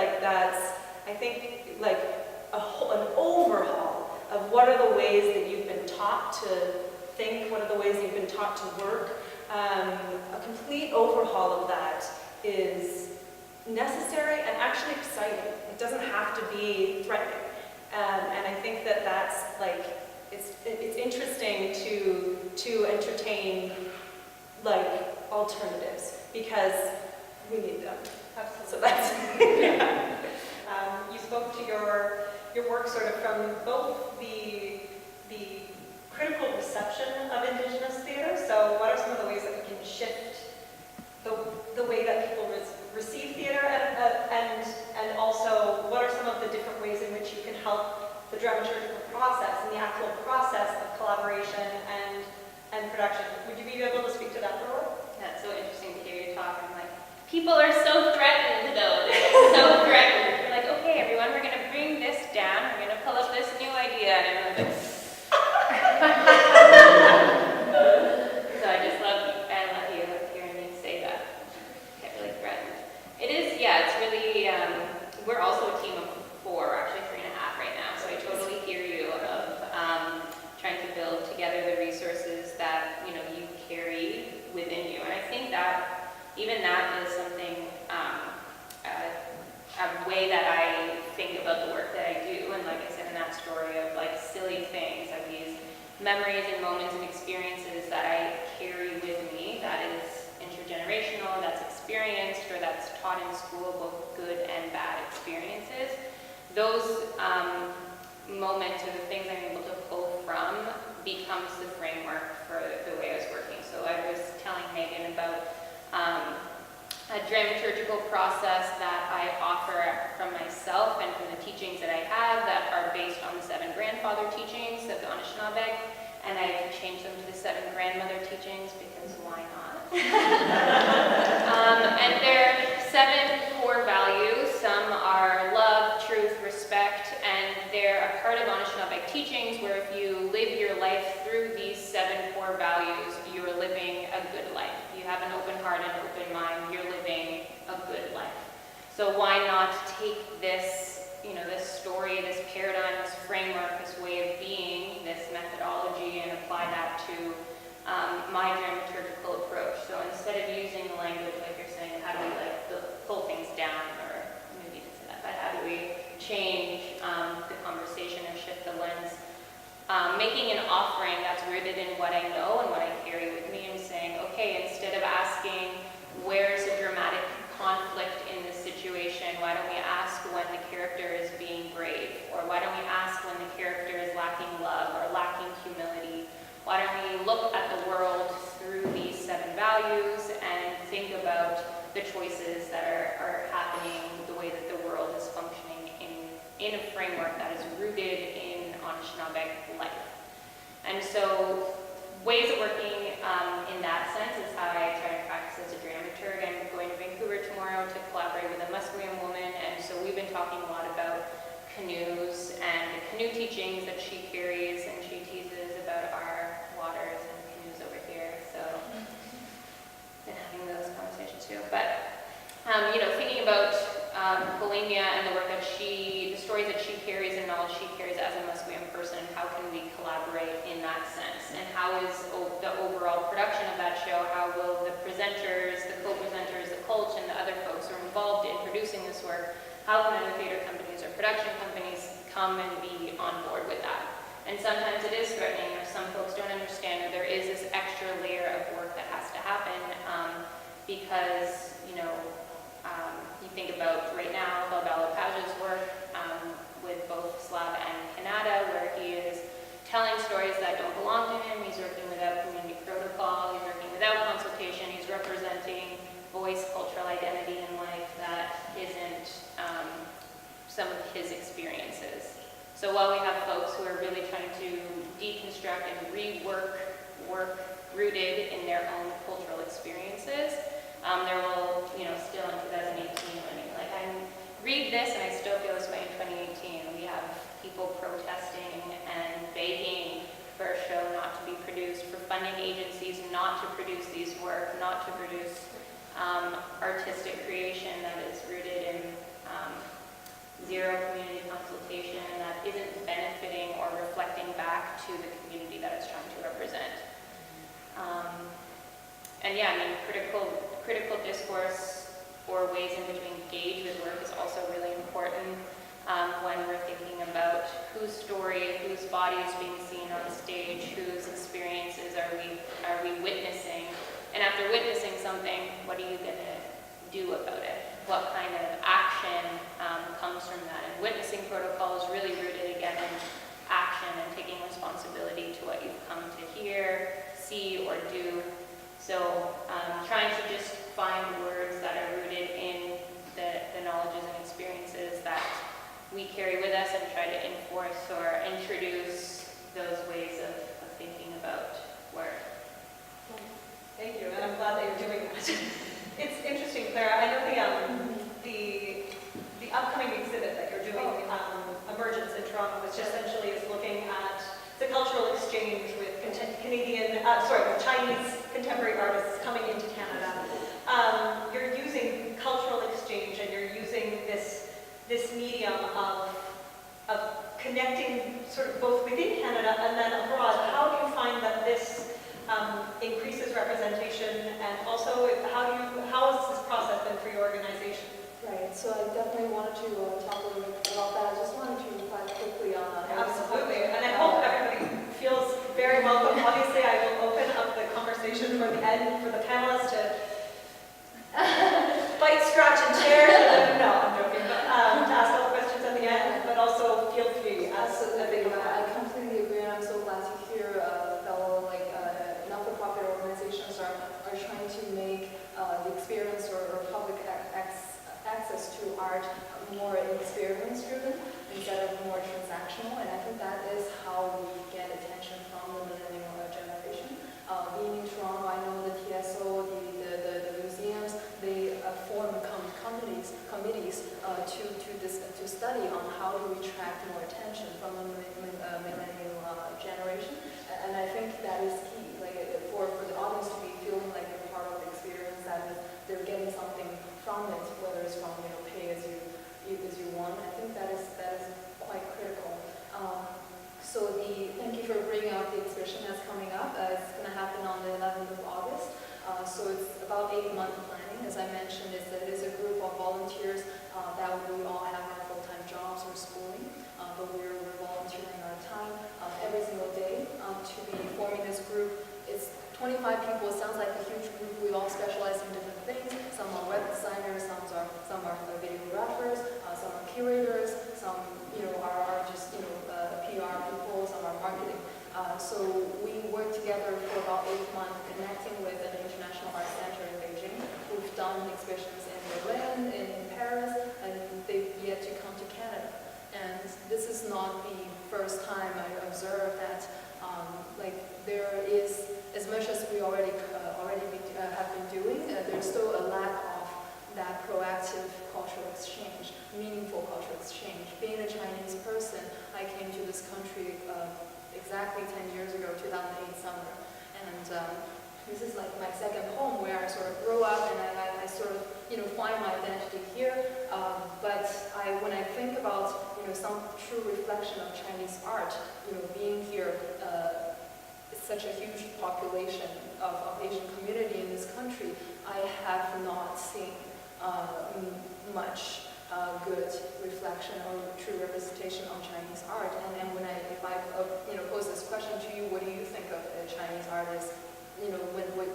an overhaul of what are the ways that you've been taught to think, what are the ways you've been taught to work, a complete overhaul of that is necessary and actually exciting. It doesn't have to be threatening. And I think that's it's interesting to entertain alternatives, because we need them. Absolutely. So that's you spoke to your work sort of from both the critical reception of Indigenous theatre. So what are some of the ways that we can shift the way that people receive theatre, and also what are some of the different ways in which you can help the dramaturgical process and the actual process of collaboration and production? Would you be able to speak to that, Laura? That's so interesting to hear you talk. I'm like, people are so threatened, though. They're so threatened. You're like, okay, everyone, we're going to bring this down. We're going to pull up this new idea. And I'm like, so I love hearing you say that. Get really threatened. It is, yeah, it's really, we're also a team of 4, actually 3.5 right now. So I totally hear you of trying to build together the resources that, you carry within you. And I think that even that is something, a way that I think about the work that I do. And like I said in that story of silly things, of these memories and moments and experiences that I carry with me, that is intergenerational, that's experienced, or that's taught in school, both good and bad experiences. Those moments or the things I'm able to pull from becomes the framework for the way I was working. So I was telling Meghan about a dramaturgical process that I offer from myself and from the teachings that I have that are based on the 7 grandfather teachings of the Anishinaabe, and I've changed them to the 7 grandmother teachings because why not? And they're 7 core values. Some are love, truth, respect, and they're a part of Anishinaabe teachings where if you live your life through these 7 core values, you're living a good life. You have an open heart and open mind, you're living a good life. So why not take this, this story, this paradigm, this framework, this way of being, this methodology, and apply that to my dramaturgical approach. So instead of using the language, like you're saying, how do we pull things down, or maybe you didn't say that, but how do we change the conversation or shift the lens? Making an offering that's rooted in what I know and what I carry with me, and saying, okay, instead of asking where's a dramatic conflict in this situation, why don't we ask when the character is being brave? Or why don't we ask when the character is lacking love or lacking humility? Why don't we look at the world through these 7 values and think about the choices that are happening, the way that the world is functioning in a framework that is rooted in Anishinaabe life. And so ways of working in that sense is how I try to practice as a dramaturg. I'm going to Vancouver tomorrow to collaborate with a Musqueam woman, and so we've been talking a lot about canoes and the canoe teachings that she carries, and she teases about our waters and canoes over here. So been having those conversations too. But thinking about Polania and the work that the story stories that she carries and knowledge she carries as a Musqueam person, how can we collaborate in that sense? And how is the overall production of that show, how will the presenters, the co-presenters, the coach, and the other folks who are involved in producing this work, how can other theater companies or production companies come and be on board with that? And sometimes it is threatening, or some folks don't understand, or there is this extra layer of work that has to happen because, you think about right now, Balbala Paja's work with both Slav and Kannada, where he is telling stories that don't belong to him, he's working without community protocol, he's working without consultation, he's representing voice, cultural identity in life that isn't some of his experiences. So while we have folks who are really trying to deconstruct and rework work rooted in their own cultural experiences, there will, still in 2018, I read this and I still feel this way in 2018. We have people protesting and begging for a show not to be produced, for funding agencies not to produce these work, not to produce artistic creation that is rooted in zero community consultation, that isn't benefiting or reflecting back to the community that it's trying to represent. Critical discourse or ways in which we engage with work is also really important when we're thinking about whose story, whose body is being seen on stage, whose experiences are we witnessing, and after witnessing something, what are you going to do about it? What kind of action comes from that? And witnessing protocol is really rooted again in action and taking responsibility to what you've come to hear, see, or do. So trying to just find words that are rooted in the knowledges and experiences that we carry with us and try to enforce or introduce those ways of thinking about work. Thank you, and I'm glad that you're doing that. It's interesting, Clara. I know the upcoming exhibit that you're doing, Emergence in Toronto, which essentially is looking at the cultural exchange with with Chinese contemporary artists coming into Canada. You're using cultural exchange, and you're using this medium of connecting sort of both within Canada and then abroad. How do you find that this increases representation, and also how has this process been for your organization? Right, so I definitely wanted to talk a little bit about that. I just wanted to reply quickly on that. Absolutely, and I hope everybody feels very welcome. Obviously, I will open up the conversation for the end for the panelists to bite, scratch, and share. No, I'm joking, but to ask all the questions at the end, but also feel free. Absolutely, I completely agree, and I'm so glad to hear fellow not-for-profit organizations are trying to make the experience or public access to art more experience-driven instead of more transactional, and I think that is how we get attention from the millennial generation. Being in Toronto, I know the TSO, the museums, they form committees to study on how to attract more attention from the millennial generation, and I think that is key, for the audience to be feeling like they're part of the experience, that they're getting something from it, whether it's from pay as you want. I think that is quite critical. Thank you for bringing up the exhibition that's coming up. It's going to happen on the 11th of August. So it's about 8-month planning. As I mentioned, it is a group of volunteers that we all have our full-time jobs or schooling, but we're volunteering our time every single day to be forming this group. It's 25 people. It sounds like a huge group. We all specialize in different things. Some are web designers, some are videographers, some are curators, some are just PR people, some are marketing. So we work together for about 8 months, connecting with an international art center in Beijing. We've done exhibitions in Berlin, in Paris, and they've yet to come to Canada. And this is not the first time I observed that there is, as much as we already have been doing, there's still a lack of that proactive cultural exchange, meaningful cultural exchange. Being a Chinese person, I came to this country exactly 10 years ago, 2008 summer, and this is like my second home where I sort of grew up, and I sort of find my identity here. But when I think about some true reflection of Chinese art, being here, such a huge population of Asian community in this country, I have not seen much good reflection or true representation on Chinese art. And if I pose this question to you, what do you think of a Chinese artist? When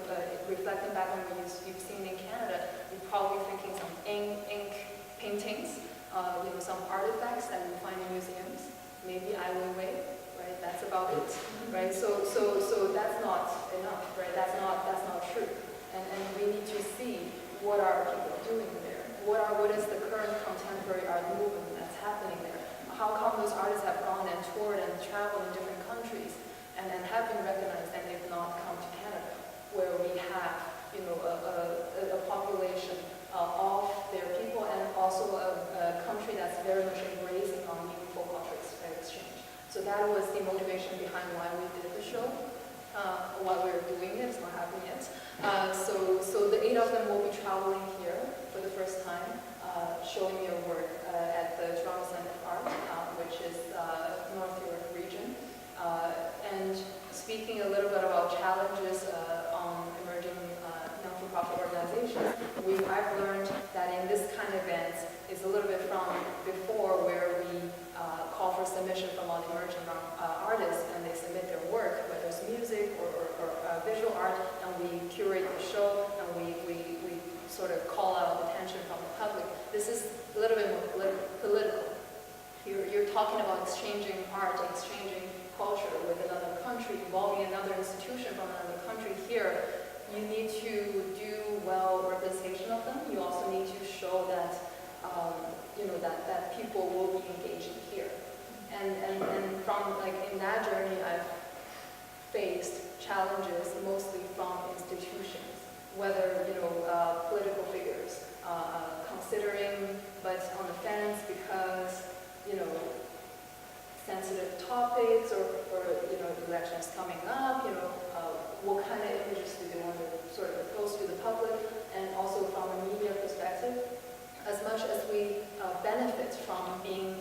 reflecting back on what you've seen in Canada, you're probably thinking some ink paintings, some artifacts that you find in museums, maybe Ai Weiwei, right? That's about it, right? So that's not enough, right? That's not true. And we need to see what are people doing there. What is the current contemporary art movement that's happening there? How come those artists have gone and toured and traveled in different countries and have been recognized, and they've not come to Canada, where we have a population of their people, and also a country that's very much embracing on meaningful cultural exchange. So that was the motivation behind why we did the show. While we were doing it, it's not happening yet. So the 8 of them will be traveling here for the first time, showing their work at the Toronto Center of Art, which is North York region. And speaking a little bit about challenges on emerging non-for-profit organizations, I've learned that in this kind of events, it's a little bit from before, where we call for submission from all emerging artists, and they submit their work, whether it's music or visual art, and we curate the show, and we sort of call out attention from the public. This is a little bit more political. You're talking about exchanging art, exchanging culture with another country, involving another institution from another country here. You need to do well representation of them. You also need to show that that people will be engaging here. And from in that journey, I've faced challenges mostly from institutions, whether political figures considering, but on the fence because sensitive topics or elections coming up. What kind of images do they want to sort of post to the public, and also from a media perspective, as much as we benefit from being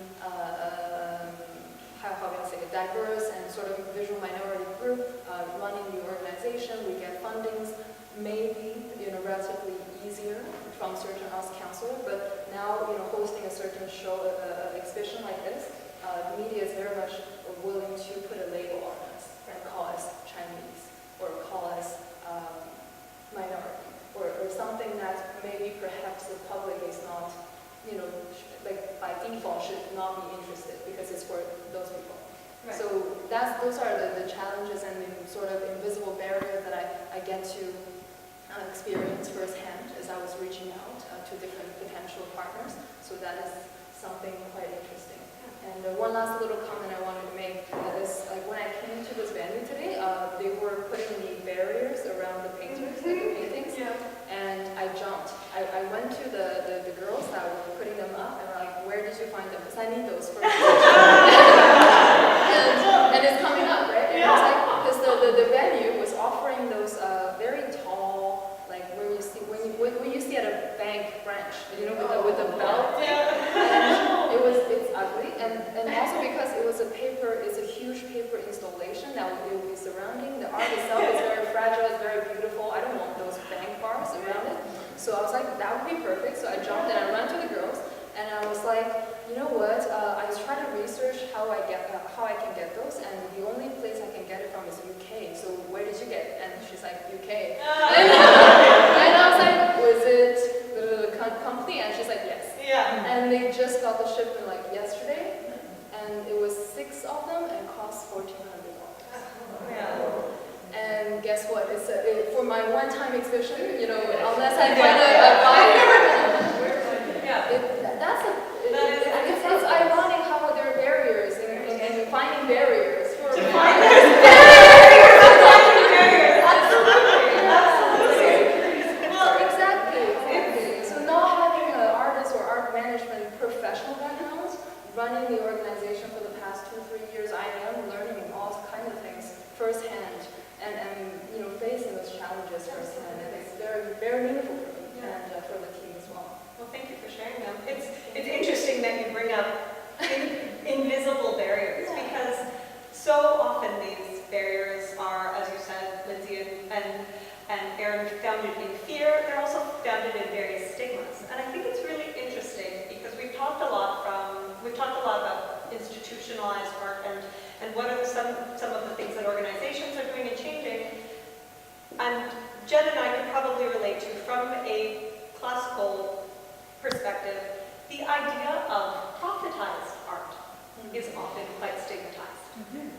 how can I say, a diverse and sort of visual minority group running the organization. We get fundings, maybe relatively easier from certain arts council, but now hosting a certain show, exhibition like this, the media is very much willing to put a label on us and call us Chinese or call us minority or something that maybe perhaps the public is not by default should not be interested because it's for those people. Right. So those are the challenges and the sort of invisible barriers that I get to experience firsthand as I was reaching out to different potential partners. So that is something quite interesting. And one last little comment I wanted to make is when I came to this venue today, they were putting the barriers around the painters, the paintings, and I jumped. I went to the girls that were putting them up and were like, where did you find them? Because I need those for and it's coming up, right? And I was like, because the venue was offering those very tall, like when you see at a bank branch, with the belt. And it's ugly, and also because it's a huge paper installation that will be surrounding. The art itself is very fragile, it's very beautiful. I don't want those bank bars around it. So I was like, that would be perfect. So I jumped and I ran to the girls, and I was like, you know what? I was trying to research how I can get those, and the only place I can get it from is UK. So where did you get it? And she's like, UK. And I was like, was it the company? And she's like, yes. Yeah. And they just got the shipment like yesterday, and it was 6 of them and cost $1,400. Yeah. And guess what? It's for my one-time exhibition. Unless I find a buyer. It's ironic how there are barriers and finding barriers for running the organization for the past 2-3 years, I am learning all kinds of things firsthand and facing those challenges firsthand, and it's very, very meaningful for me and for the team as well. Well, thank you for sharing them. It's interesting that you bring up so often these barriers are, as you said, Lindsay and Erin, founded in fear. They're also founded in various stigmas. And I think it's really interesting because we've talked a lot about institutionalized art and what are some of the things that organizations are doing and changing. And Jen and I can probably relate to, from a classical perspective, the idea of profitized art is often quite stigmatized.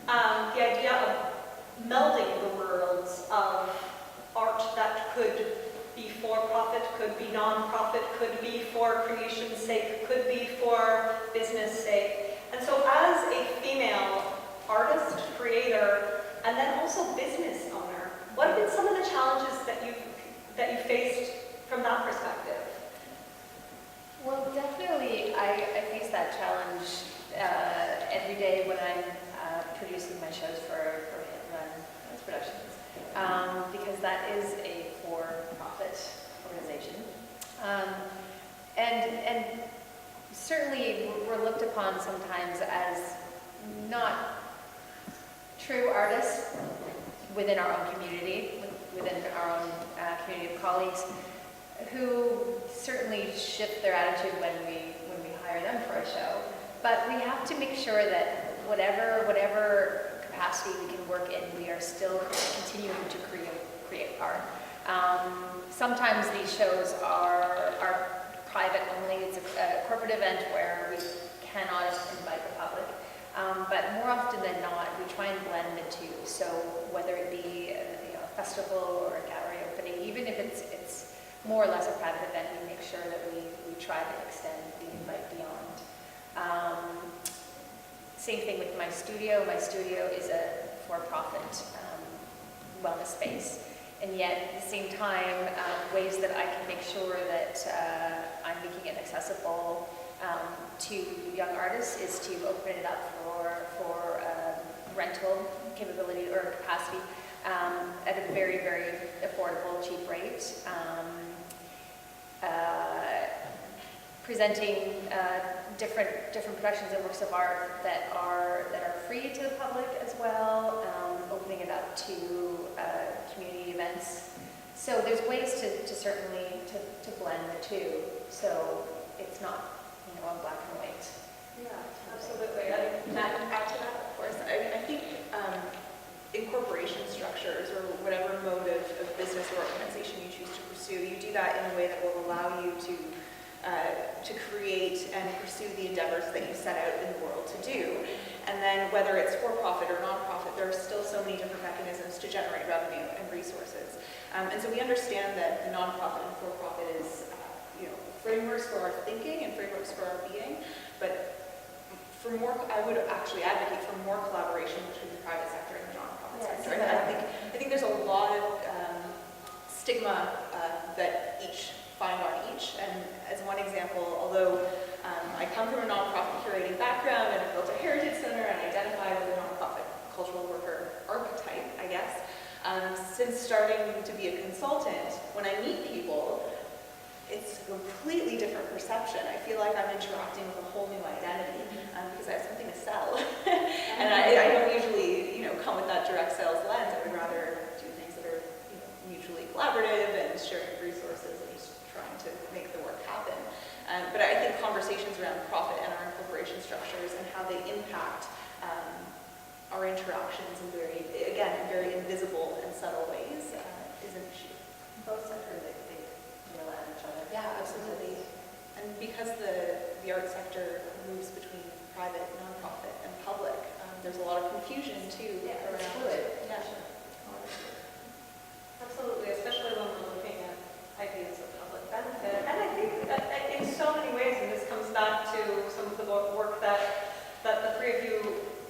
The idea of melding the worlds of art that could be for profit, could be non-profit, could be for creation's sake, could be for business sake. And so as a female artist, creator, and then also business owner, what have been some of the challenges that you faced from that perspective? Well, definitely I face that challenge every day when I'm producing my shows for hit-run productions, because that is a for-profit organization. And certainly we're looked upon sometimes as not true artists within our own community, within our own community of colleagues, who certainly shift their attitude when we hire them for a show. But we have to make sure that whatever capacity we can work in, we are still continuing to create art. Sometimes these shows are private only. It's a corporate event where we cannot invite the public. But more often than not, we try and blend the two. So whether it be a festival or a gallery opening, even if it's more or less a private event, we make sure that we try to extend the invite beyond. Same thing with my studio. My studio is a for-profit wellness space. And yet, at the same time, ways that I can make sure that I'm making it accessible to young artists is to open it up for rental capability or capacity at a very, very affordable, cheap rate. Presenting different productions and works of art that are free to the public as well, opening it up to community events. So there's ways to certainly to blend the two, so it's not a black and white. Yeah, absolutely. And add to that, of course, I think incorporation structures or whatever mode of business or organization you choose to pursue, you do that in a way that will allow you to create and pursue the endeavors that you set out in the world to do. And then whether it's for-profit or non-profit, there are still so many different mechanisms to generate revenue and resources. And so we understand that the non-profit and for-profit is frameworks for our thinking and frameworks for our being, but for more, I would actually advocate for more collaboration between the private sector and the non-profit sector. And I think there's a lot of stigma that each find on each. And as one example, although I come from a nonprofit curating background and I've built a heritage center and identify with a nonprofit cultural worker archetype, I guess, since starting to be a consultant, when I meet people, it's a completely different perception. I feel like I'm interacting with a whole new identity because I have something to sell. And I don't usually, come with that direct sales lens. I would rather do things that are mutually collaborative and sharing resources and just trying to make the work happen. But I think conversations around profit and our incorporation structures and how they impact our interactions in very invisible and subtle ways is an issue. Both sectors, they rely on each other. Yeah, absolutely. And because the art sector moves between private, nonprofit, and public, there's a lot of confusion too. Yeah, around. it's fluid. Yeah. Absolutely, especially when we're looking at ideas of public benefit. And I think that in so many ways, and this comes back to some of the work that the three of you,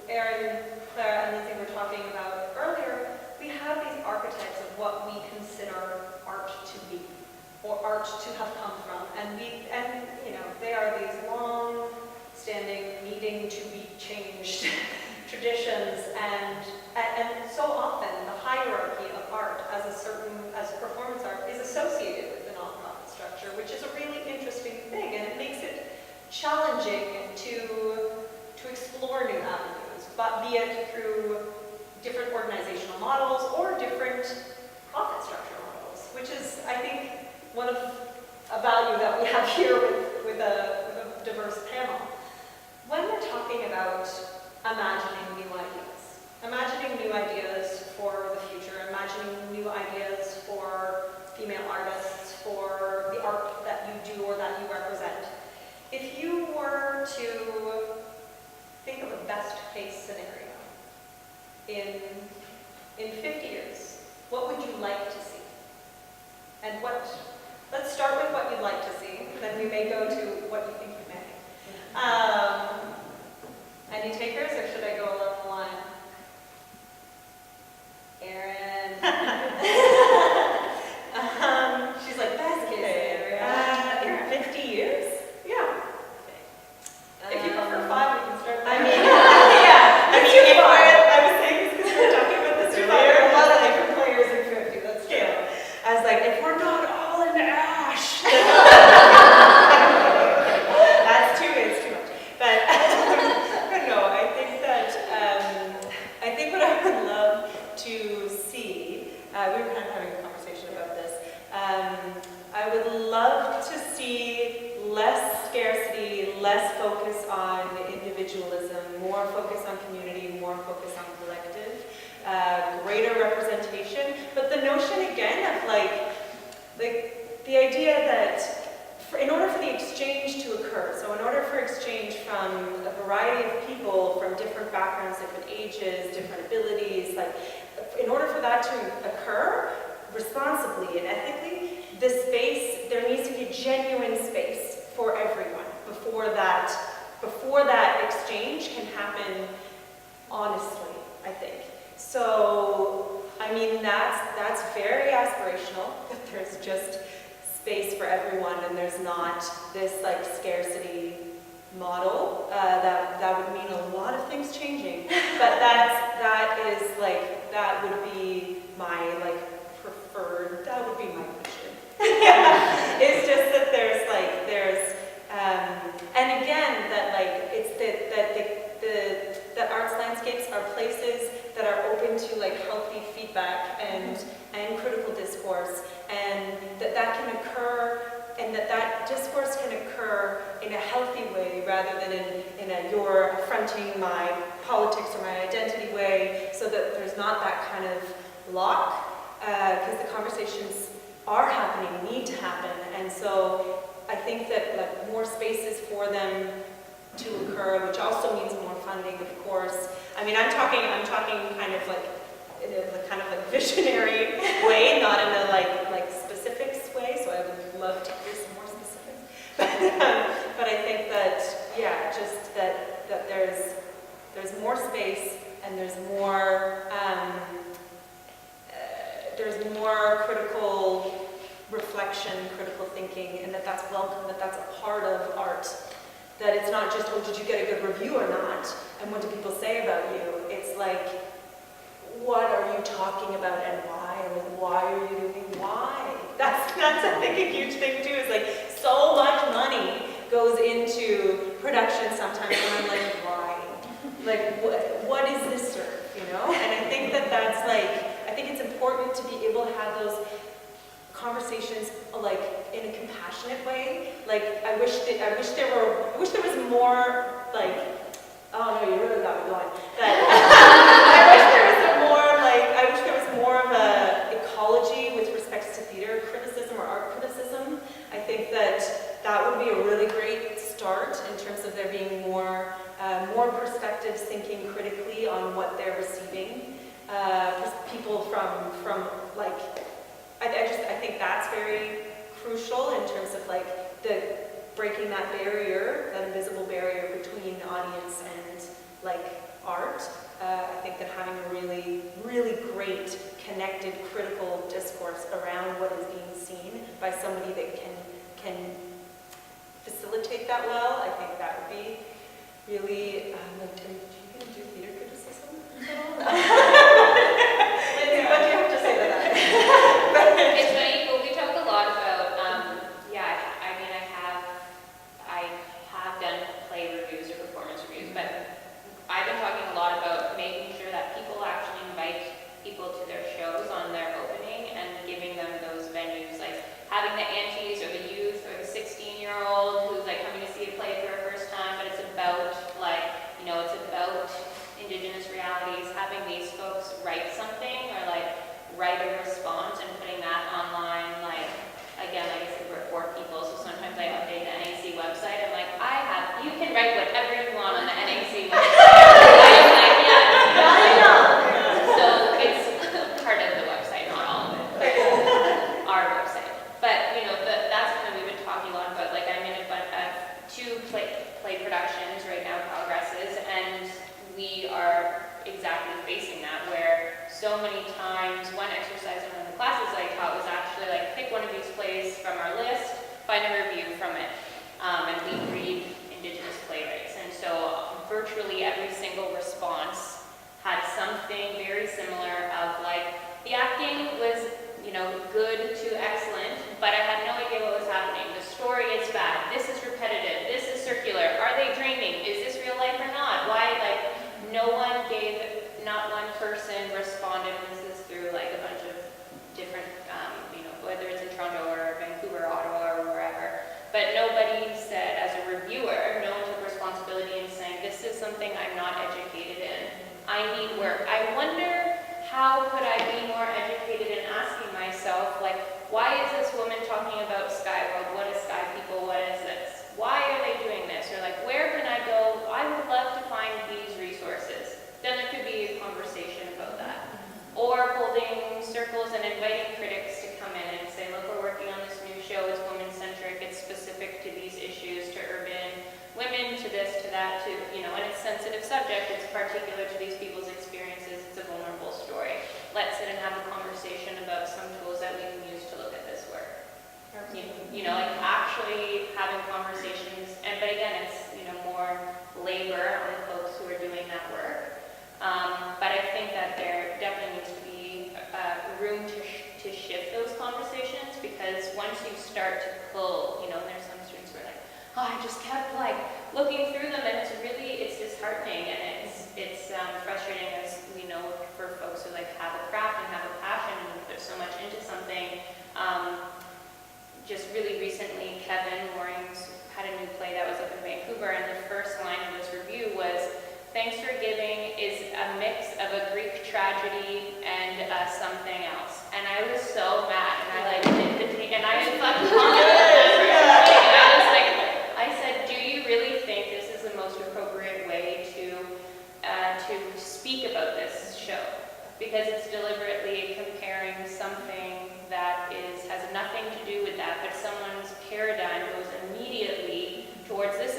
Erin, Clara, and Lindsay were talking about earlier, we have these archetypes of what we consider art to be, or art to have come from. And they are these long-standing, needing to be changed traditions, and so often the hierarchy of art as performance art is associated with the nonprofit structure, which is a really interesting thing, and it makes it challenging to explore new avenues, but be it through different organizational models or different profit structure models, which is, I think, one of a value that we have here with a diverse panel. When we're talking about imagining new ideas for the future, imagining new ideas for female artists, for the art that you do or that you represent, if you were to think of a best case scenario in 50 years, what would you like to see? And let's start with what you'd like to see, then we may go to what you think you may. Any takers, or should I go along the line? Erin. She's like, best case scenario. In 50 years? Yeah. If you prefer 5, we can start there. I mean, yeah. I mean, if I was saying this because we're talking about this earlier. There are a lot of different players in 50, that's true. I was like, if we're not all in ash. That's too much. But no, I think what I would love to see, we were kind of having a conversation about this. I would love to see less scarcity, less focus on individualism, more focus on community, more focus on collective, greater representation. But the notion again of like the idea that in order for the exchange to occur, so in order for exchange from a variety of people from different backgrounds, different ages, different abilities, like in order for that to occur responsibly and ethically, there needs to be a genuine space for everyone before that exchange can happen honestly, I think. So, I mean, that's very aspirational, that there's just space for everyone and there's not this like scarcity model. That would mean a lot of things changing, but that would be my preferred, that would be my mission. It's just that there's and again that it's that arts landscapes are places that are open to healthy feedback and critical discourse, and that can occur, and that discourse can occur in a healthy way rather than in a you're affronting my politics or my identity way, so that there's not that kind of lock, because the conversations are happening, need to happen, and so I think that more spaces for them to occur, which also means more funding, of course. I mean, I'm talking kind of in a visionary way, not in a specifics way. So I would love to hear some more specifics. But I think that just that there's more space and there's more critical reflection, critical thinking, and that's welcome, that's a part of art. That it's not just, oh, did you get a good review or not? And what do people say about you? It's like, what are you talking about and why? And why are you doing why? That's I think a huge thing too, is so much money goes into production sometimes, and I'm like, why? What is this serve, you know? And I think that's I think it's important to be able to have those conversations in a compassionate way. I wish there was more oh no, you really got me going. I wish there was more of a ecology with respect to theater criticism or art criticism. I think that would be a really great start in terms of there being more perspectives thinking critically on what they're receiving. People from I think that's very crucial in terms of the breaking that barrier, that invisible barrier between audience and art. I think that having a really, really great connected critical discourse around what is being seen by somebody that can facilitate that well, I think that would be really are you going to do theater criticism at all? Lindsay, what do you have to say to that? It's funny, well, we talk a lot about, I have done play reviews or performance reviews, but I've been talking a lot about making virtually every single response had something very similar of like, the acting was, you know, good to excellent, but I had no idea what was happening. The story is bad. This is repetitive. This is circular. Are they dreaming? Is this real life or not? Why, like, no one gave, not one person responded. This is through like a bunch of different, you know, whether it's in Toronto or Vancouver, Ottawa, or wherever. But nobody said, as a reviewer, no one took responsibility in saying, this is something I'm not educated in. I need work. I wonder, how could I be more educated in asking myself, like, why is this woman talking about Sky World? What is Sky People? What is this? Why are they doing this? Or like, where can I go? I would love to find these resources. Then there could be a conversation about that. Or holding circles and inviting critics to come in and say, look, we're working on this new show. It's woman-centric. It's specific to these issues, to urban women, to this, to that, to, you know, and it's sensitive subject. It's particular to these people's experiences. It's a vulnerable story. Let's sit and have a conversation about some tools that we can use to look at this work. You know, like actually having conversations, and but again, it's, you know, more labor on the folks who are doing that work. But I think that there definitely needs to be room to shift those conversations, because once you start to pull, you know, and there's some students who are like, oh, I just kept like looking through them, and it's disheartening, and it's frustrating, as we know, for folks who like have a craft and have a passion and put so much into something. Just really recently, Kevin Moorings had a new play that was up in Vancouver, and the first line of his review was, "Thanks for Giving is a mix of a Greek tragedy and something else." And I was so mad, and I like did the tape, and I just fucking I said, do you really think this is the most appropriate way to speak about this show? Because it's deliberately comparing something that has nothing to do with that, but someone's paradigm goes immediately towards this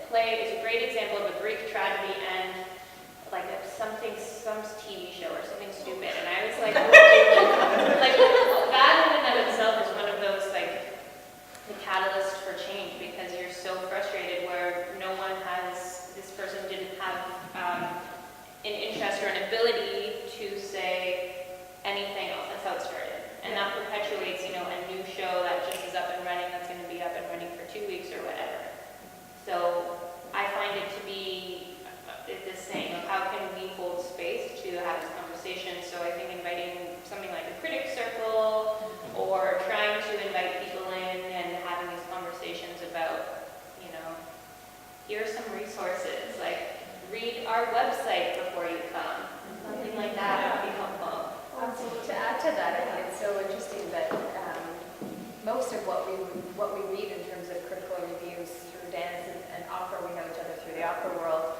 play is a great example of a Greek tragedy and like some TV show or something stupid, and I was like, like that in and of itself is one of those like the catalyst for change, because you're so frustrated where this person didn't have an interest or an ability to say anything else. That's how it started. And that perpetuates, you know, a new show that just is up and running, that's going to be up and running for 2 weeks or whatever. So I find it to be the same of how can we hold space to have this conversation. So I think inviting something like a critic circle, or trying to invite people in and having these conversations about, you know, here are some resources, like read our website before you come. Something like that would be helpful. To add to that, I think it's so interesting that most of what we read in terms of critical reviews through dance and opera, we know each other through the opera world.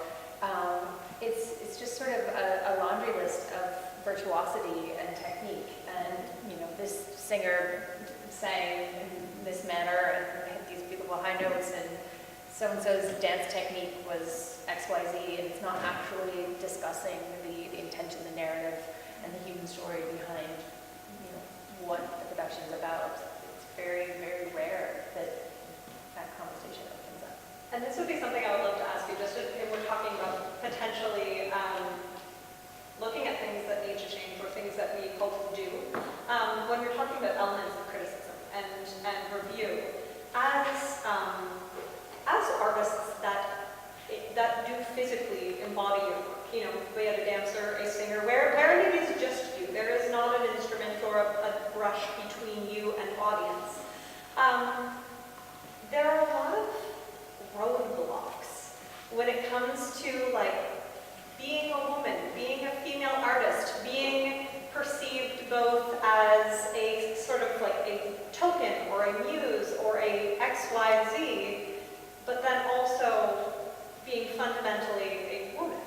It's just sort of a laundry list of virtuosity and technique. And you know, this singer sang in this manner and had these beautiful high notes, and so-and-so's dance technique was XYZ, and it's not actually discussing the intention, the narrative, and the human story behind, you know, what the production is about. It's very, very rare that conversation opens up. And this would be something I would love to ask you, just if we're talking about potentially looking at things that need to change or things that we hope do. When we're talking about elements of criticism and review, as artists that do physically embody your work, you know, be it a dancer, a singer, where it is just you, there is not an instrument or a brush between you and audience. There are a lot of roadblocks when it comes to like being a woman, being a female artist, being perceived both as a sort of like a token or a muse or a XYZ, but then also being fundamentally a woman.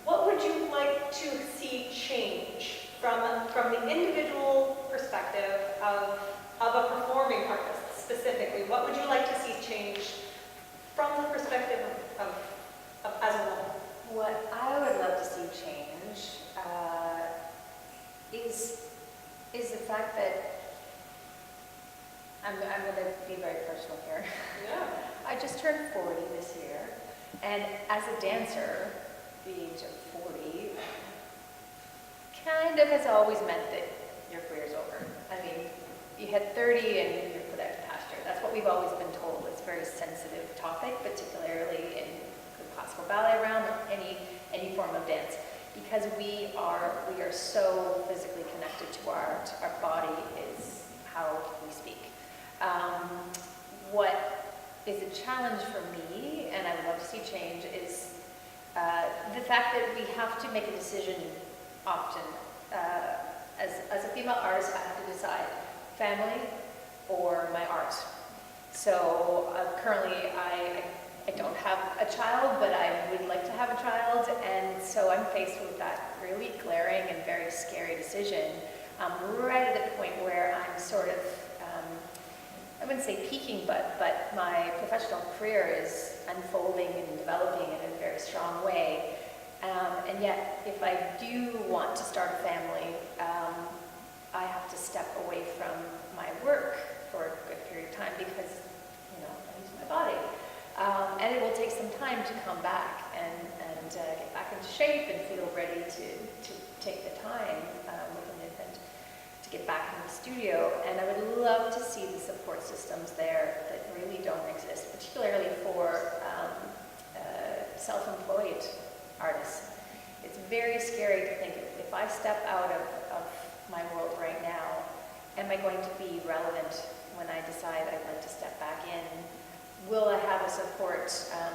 What would you like to see change from the individual perspective of a performing artist specifically? What would you like to see change from the perspective of as a woman? What I would love to see change is the fact that I'm going to be very personal here. Yeah. I just turned 40 this year, as a dancer, the age of 40 kind of has always meant that your career's over. I mean, you hit 30 and you're put out to pasture. That's what we've always been told. It's a very sensitive topic, particularly in the classical ballet realm or any form of dance, because we are so physically connected to our art. Our body is how we speak. What is a challenge for me, and I would love to see change, is the fact that we have to make a decision often. As a female artist, I have to decide family or my art. So currently I don't have a child, but I would like to have a child, and so I'm faced with that really glaring and very scary decision right at the point where I'm sort of, I wouldn't say peaking, but my professional career is unfolding and developing in a very strong way. And yet, if I do want to start a family, I have to step away from my work for a good period of time because, I use my body. And it will take some time to come back and get back into shape and feel ready to take the time with an infant to get back in the studio. And I would love to see the support systems there that really don't exist, particularly for self-employed artists. It's very scary to think if I step out of my world right now, am I going to be relevant when I decide I'd like to step back in? Will I have a support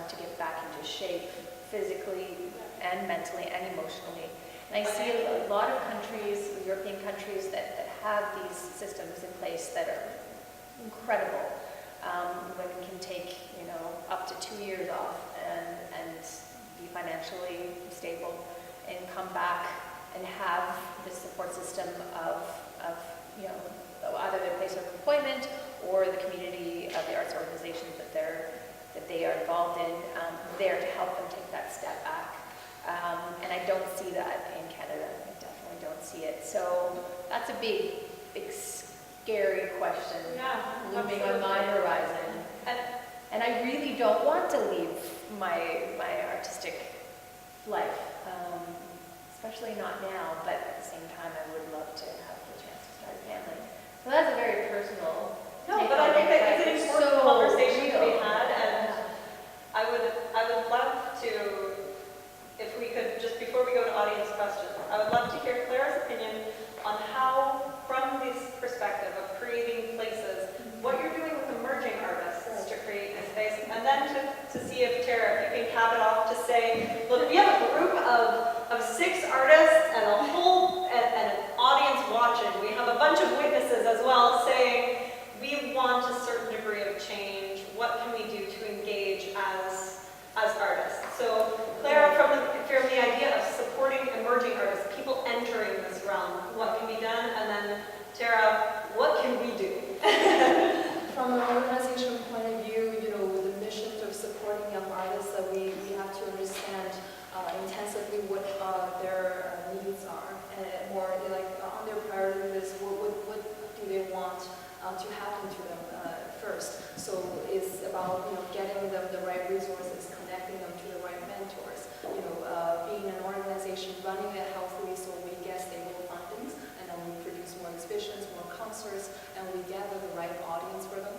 to get back into shape physically and mentally and emotionally? And I see a lot of countries, European countries, that have these systems in place that are incredible. Women can take, up to 2 years off and be financially stable and come back and have this support system of either their place of employment or the community of the arts organizations that they are involved in, there to help them take that step back. And I don't see that in Canada. I definitely don't see it. So that's a big, scary question looming on my horizon. And I really don't want to leave my artistic life, especially not now, but at the same time I would love to have the chance to start a family. So that's a very personal but I think that it's an important conversation to be real. had, and I would love to, if we could, just before we go to audience questions, I would love to hear Clara's opinion on how, from this perspective of creating places, what you're doing with emerging artists to create a space, and then to see if Tara, if you can cap it off to say, look, we have a group of 6 artists and a whole, and an audience watching. We have a bunch of witnesses as well saying, we want a certain degree of change. What can we do to engage as artists? So, Clara, from the idea of supporting emerging artists, people entering this realm, what can be done? And then, Tara, what can we do? From an organization point of view, with the mission of supporting young artists, we have to understand intensively what their needs are, and more like on their priority list, what do they want to happen to them first. So it's about getting them the right resources, connecting them to the right mentors. Being an organization, running it healthily, so we get stable fundings, and then we produce more exhibitions, more concerts, and we gather the right audience for them.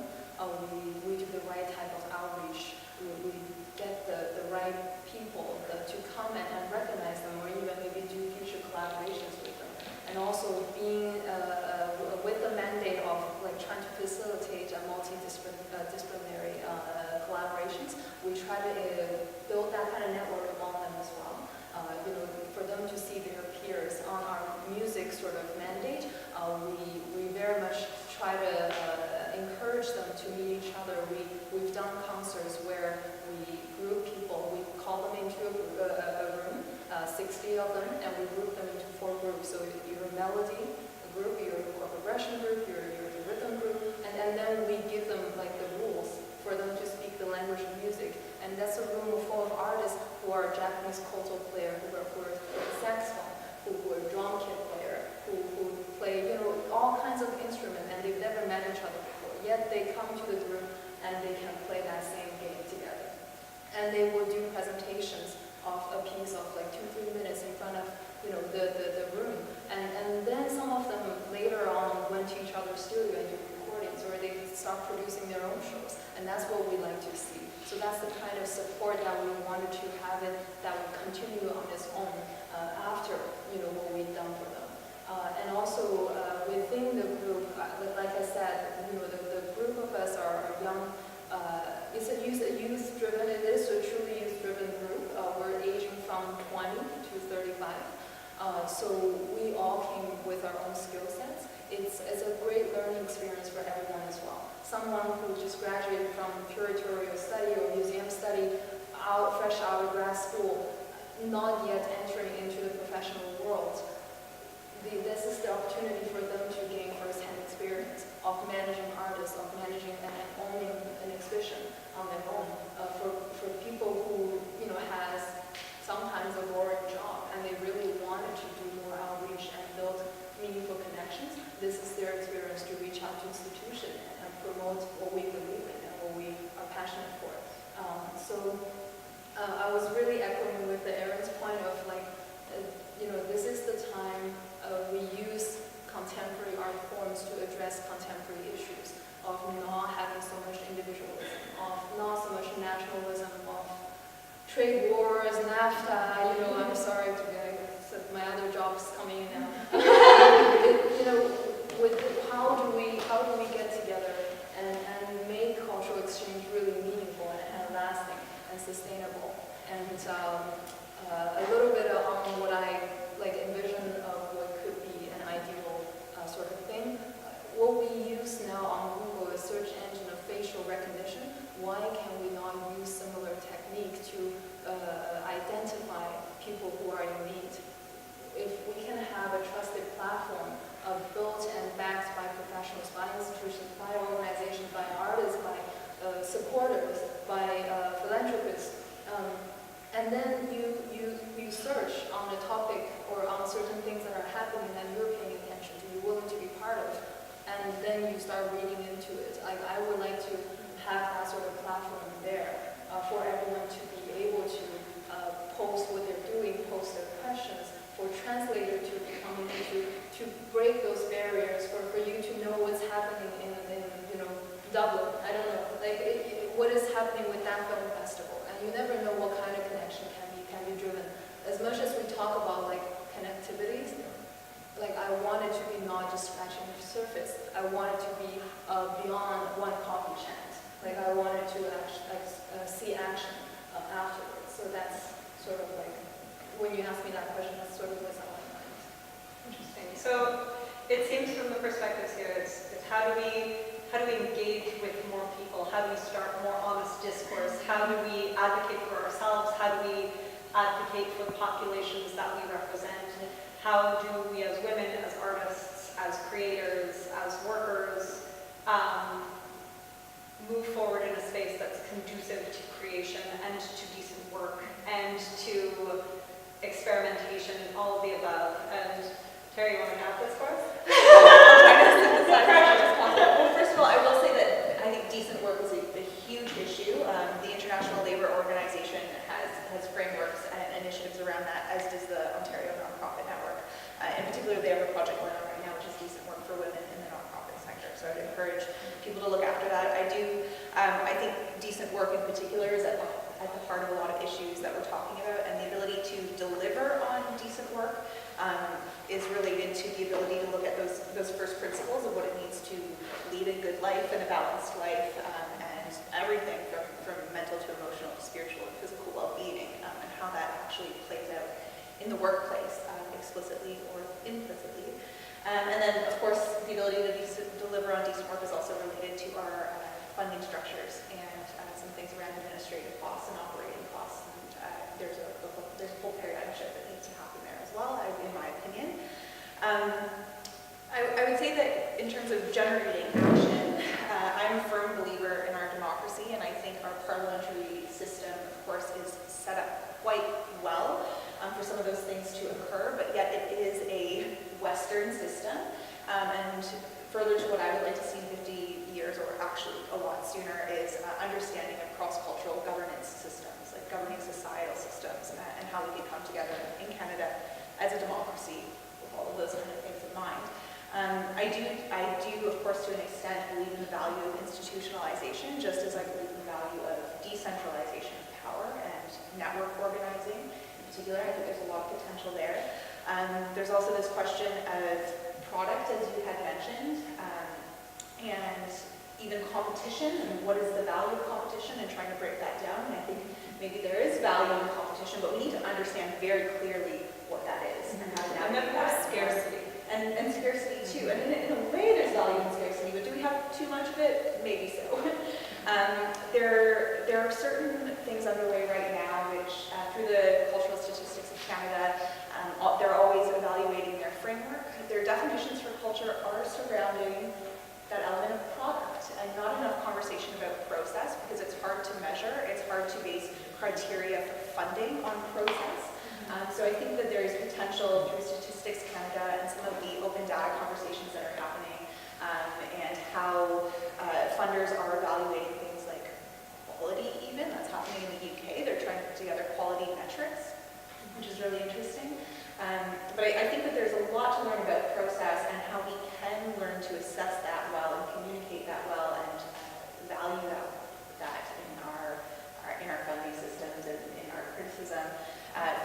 We do the right type of outreach. We get the right people to come and recognize them, or even maybe do future collaborations with them. And also being with the mandate of trying to facilitate multidisciplinary collaborations, we try to build that kind of network among them as well. For them to see their peers on our music sort of mandate, we very much try to encourage them to meet each other. We've done concerts where we group people, we call them into a room, 60 of them, and we group them into 4 groups. So you're a melody group, you're a progression group, you're the rhythm group, and then we give them the rules for them to speak the language of music. And that's a room full of artists who are Japanese koto player, who are saxophone, who are drum kit player, who play all kinds of instruments, and they've never met each other before. Yet they come to the group and they can play that same game together. And they will do presentations of a piece of like 2-3 minutes in front of the room. And then some of them later on went to each other's studio and did recordings, or they start producing their own shows. And that's what we like to see. So that's the kind of support that we wanted to have it, that would continue on its own after what we've done for them. And also within the group, like I said, the group of us are young. It's a youth-driven. It is a truly youth-driven group. We're aging from 20 to 35. So we all came with our own skill sets. It's a great learning experience for everyone as well. Someone who just graduated from curatorial study or museum study, fresh out of grad school, not yet entering into the professional world. This is the opportunity for them to gain first-hand experience of managing artists, of managing and owning an exhibition on their own. For people who has sometimes a boring job and they really wanted to do more outreach and build meaningful connections, this is their experience to reach out to institutions and promote what we believe in and what we are passionate for. I was really echoing with Erin's point of this is the time we use contemporary art forms to address contemporary issues of not having so much individualism, of not so much nationalism, of trade wars, NAFTA, I'm sorry to my other job's coming in now. How do we get together and make cultural exchange really meaningful and lasting and sustainable? And a little bit on what I envision of what could be an ideal sort of thing. What we use now on Google is search engine of facial recognition. Why can we not use similar technique to identify people who are in need? If we can have a trusted platform built and backed by professionals, by institutions, by organizations, by artists, by supporters, by philanthropists, and then you search on a topic or on certain things that are happening that you're paying attention to, you're willing to be part of, and then you start reading into it. I would like to have that sort of platform there for everyone to be able to post what they're doing, post their questions, for translator to come in to break those barriers, for you to know what's happening in Dublin. I don't know, what is happening with that film festival, and you never know what kind of connection can be driven. As much as we talk about connectivities, I want it to be not just scratching the surface. I want it to be beyond one coffee chat. I wanted to see action afterwards. So that's sort of when you ask me that question, that's sort of what's on my mind. Interesting. So it seems from the perspectives here, it's how do we engage with more people? How do we start more honest discourse? How do we advocate for ourselves? How do we advocate for the populations that we represent? How do we as women, as artists, as creators, as workers, move forward in a space that's conducive to creation and to decent work and to experimentation, all of the above? And Terry, you want to have this for us? I'll try to synthesize as much as possible. Well, first of all, I will say that I think decent work is a huge issue. The International Labour Organization has frameworks and initiatives around that, as does the Ontario Nonprofit Network. In particular, they have a project going on right now, which is decent work for women in the nonprofit sector. So I'd encourage people to look after that. I think decent work in particular is at the heart of a lot of issues that we're talking about, and the ability to deliver on decent work is related to the ability to look at those first principles of what it means to lead a good life and a balanced life, and everything from mental to emotional to spiritual and physical well-being, and how that actually plays out in the workplace, explicitly or implicitly. And then, of course, the ability to deliver on decent work is also related to our funding structures and some things around administrative costs and operating costs. And there's a whole paradigm shift that needs to happen there as well, in my opinion. I would say that in terms of generating action, I'm a firm believer in our democracy, and I think our parliamentary system, of course, is set up quite well for some of those things to occur, but yet it is a Western system. And further to what I would like to see in 50 years, or actually a lot sooner, is understanding of cross-cultural governance systems. governing societal systems and how we can come together in Canada as a democracy with all of those kind of things in mind. I do, of course, to an extent, believe in the value of institutionalization, just as I believe in the value of decentralization of power and network organizing. In particular, I think there's a lot of potential there. There's also this question of product, as you had mentioned, and even competition, and what is the value of competition, and trying to break that down. And I think maybe there is value in competition, but we need to understand very clearly what that is and how to navigate that. Scarcity. And scarcity too. And in a way there's value in scarcity, but do we have too much of it? Maybe so. There are certain things underway right now which, through the Cultural Statistics of Canada, they're always evaluating their framework. Their definitions for culture are surrounding that element of product, and not enough conversation about process, because it's hard to measure, it's hard to base criteria for funding on process. So I think that there is potential through Statistics Canada and some of the open data conversations that are happening, and how funders are evaluating things like quality even. That's happening in the UK. They're trying to put together quality metrics, which is really interesting. But I think that there's a lot to learn about process and how we can learn to assess that well and communicate that well and value that in our funding systems and in our criticism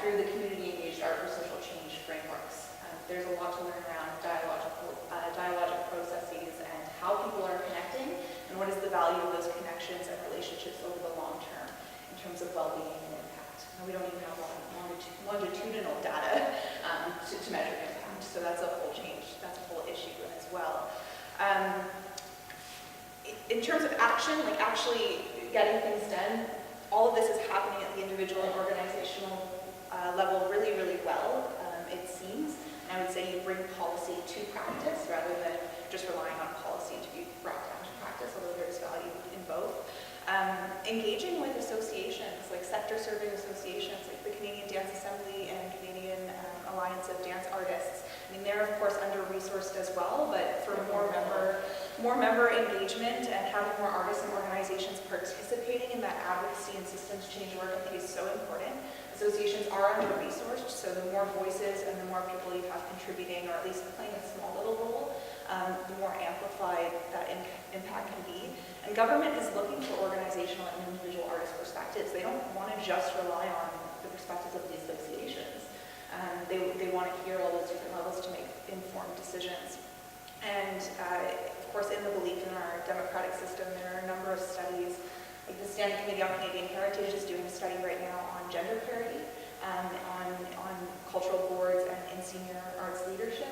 through the community engaged art for social change frameworks. There's a lot to learn around dialogic processes and how people are connecting and what is the value of those connections and relationships over the long term in terms of well-being and impact. And we don't even have longitudinal data to measure impact, so that's a whole change, that's a whole issue as well. In terms of action, like actually getting things done, all of this is happening at the individual and organizational level really, really well, it seems. And I would say you bring policy to practice rather than just relying on policy to be brought down to practice, although there is value in both. Engaging with associations, like sector-serving associations, like the Canadian Dance Assembly and Canadian Alliance of Dance Artists. I mean, they're of course under-resourced as well, but for more member engagement and having more artists and organizations participating in that advocacy and systems change work, I think is so important. Associations are under-resourced, so the more voices and the more people you have contributing, or at least playing a small little role, the more amplified that impact can be. And government is looking for organizational and individual artist perspectives. They don't want to just rely on the perspectives of the associations. They want to hear all those different levels to make informed decisions. And of course, in the belief in our democratic system, there are a number of studies. Like the Standing Committee on Canadian Heritage is doing a study right now on gender parity, on cultural boards and in senior arts leadership.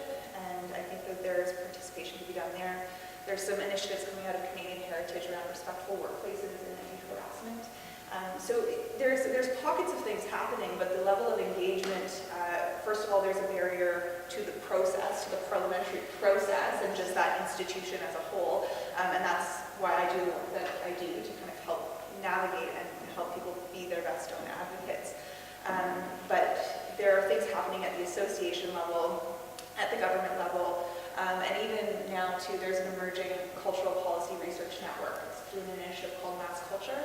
And I think that there's participation to be done there. There's some initiatives coming out of Canadian Heritage around respectful workplaces and anti-harassment. So there's pockets of things happening, but the level of engagement, first of all, there's a barrier to the process, to the parliamentary process, and just that institution as a whole. And that's why I do the work that I do, to kind of help navigate and help people be their best own advocates. But there are things happening at the association level, at the government level, and even now too, there's an emerging cultural policy research network. It's through an initiative called Mass Culture,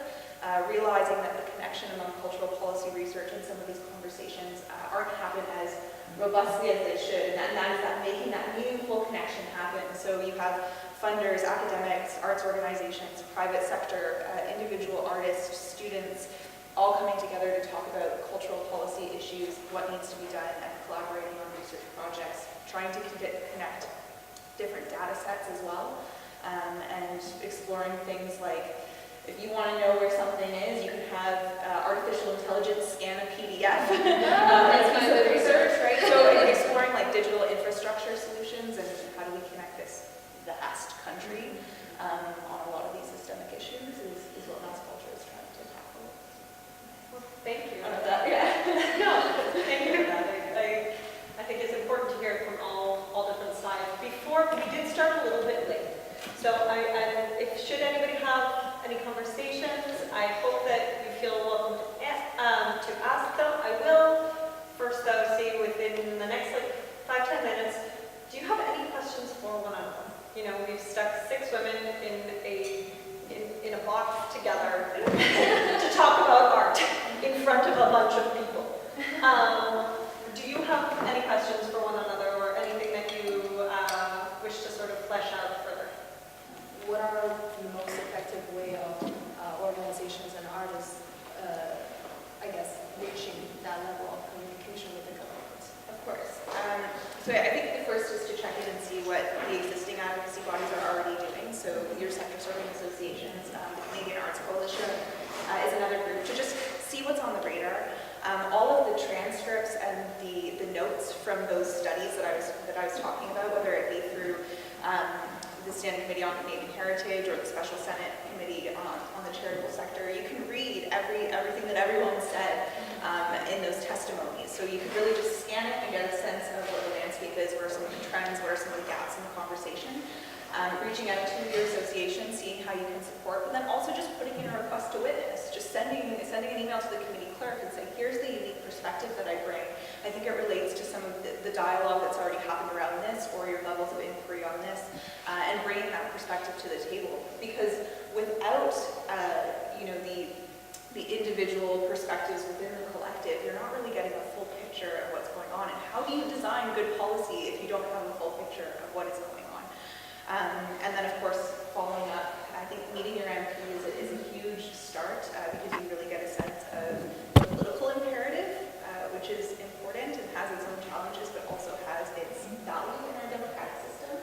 realizing that the connection among cultural policy research and some of these conversations aren't happening as robustly as they should, and that is that making that meaningful connection happen. So you have funders, academics, arts organizations, private sector, individual artists, students, all coming together to talk about cultural policy issues, what needs to be done, and collaborating on research projects, trying to connect different data sets as well, and exploring things like, if you want to know where something is, you can have artificial intelligence scan a PDF as piece of research, right? So exploring like digital infrastructure solutions and how do we connect this vast country on a lot of these systemic issues is what Mass Culture is trying to tackle. Well, thank you. Yeah. No, thank you for that. I think it's important to hear it from all different sides. Before, we did start a little bit late. So if should anybody have any conversations, I hope that you feel welcome to ask them. I will. First, though, see within the next 5-10 minutes, do you have any questions for one-on-one? You know, we've stuck 6 women in a box together to talk about art in front So I think the first is to check in and see what the existing advocacy bodies are already doing. So your sector serving associations, the Canadian Arts Coalition is another group to just see what's on the radar. All of the transcripts and the notes from those studies that I was talking about, whether it be through the Standing Committee on Canadian Heritage or the Special Senate Committee on the charitable sector, you can read everything that everyone said in those testimonies. So you can really just scan it and get a sense of what the landscape is, what are some of the trends, what are some of the gaps in the conversation. Reaching out to your association, seeing how you can support, and then also just putting in a request to witness, just sending an email to the committee clerk and saying, here's the unique perspective that I bring. I think it relates to some of the dialogue that's already happened around this, or your levels of inquiry on this, and bringing that perspective to the table. Because without, the individual perspectives within the collective, you're not really getting a full picture of what's going on. And how do you design good policy if you don't have a full picture of what is going on? And then, of course, following up, I think meeting your MP is a huge start because you really get a sense of the political imperative, which is important and has its own challenges, but also has its value in our democratic system.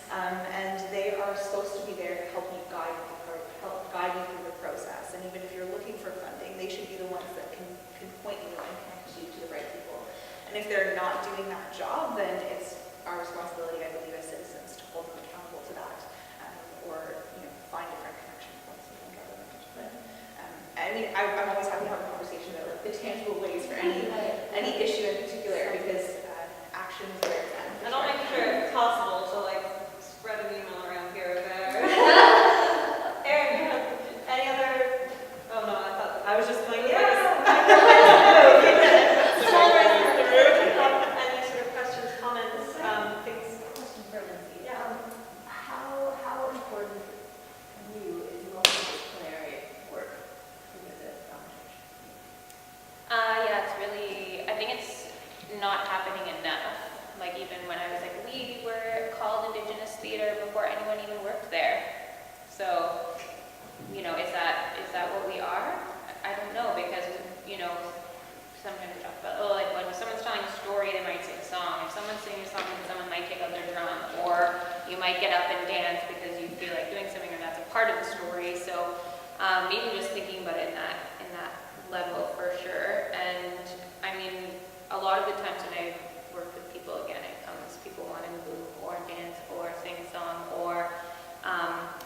And they are supposed to be there to help guide you through the process. And even if you're looking for funding, they should be the ones that can point you and connect you to the right people. And if they're not doing that job, then it's our responsibility, I believe, as citizens to hold them accountable to that, or find different connection points within government. But I mean, I'm always happy to have a conversation about the tangible ways for any issue in particular, because action is where it's at. And I'll make sure it's possible to spread an email around here or there. Erin, any other? Oh no, I was just going. Yes. Any sort of questions, comments, things? Question for Lindsay. Yeah. How important to you is multidisciplinary work within the conversation? Yeah, it's really, I think it's not happening enough. Even when I was we were called Indigenous theater before anyone even worked there. So, is that what we are? I don't know, because, sometimes we talk about, when someone's telling a story, they might sing a song. If someone's singing a song, someone might take out their drum, or you might get up and dance because you feel like doing something, or that's a part of the story. So, even just thinking about it in that level for sure. And I mean, a lot of the times when I work with people, again, it comes people wanting to move or dance or sing a song, or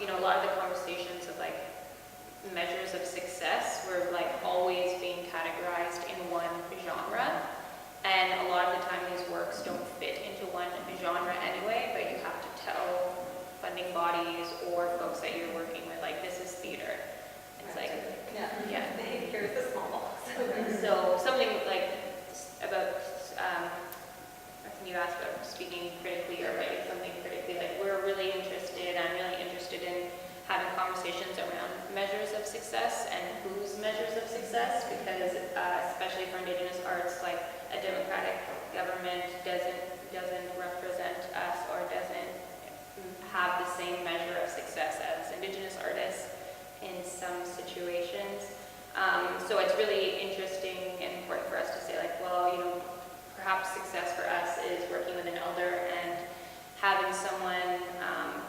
a lot of the conversations of measures of success were always being categorized in one genre, and a lot of the time these works don't fit into one genre anyway, but you have to tell funding bodies or folks that you're working with this is theater. It's yeah. Here's the small box. So something about I think you asked about speaking critically or writing something critically. We're really interested. I'm really interested in having conversations around measures of success and whose measures of success, because especially for Indigenous arts, a democratic government doesn't represent us or doesn't have the same measure of success as Indigenous artists in some situations. So it's really interesting and important for us to say perhaps success for us is working with an elder and having someone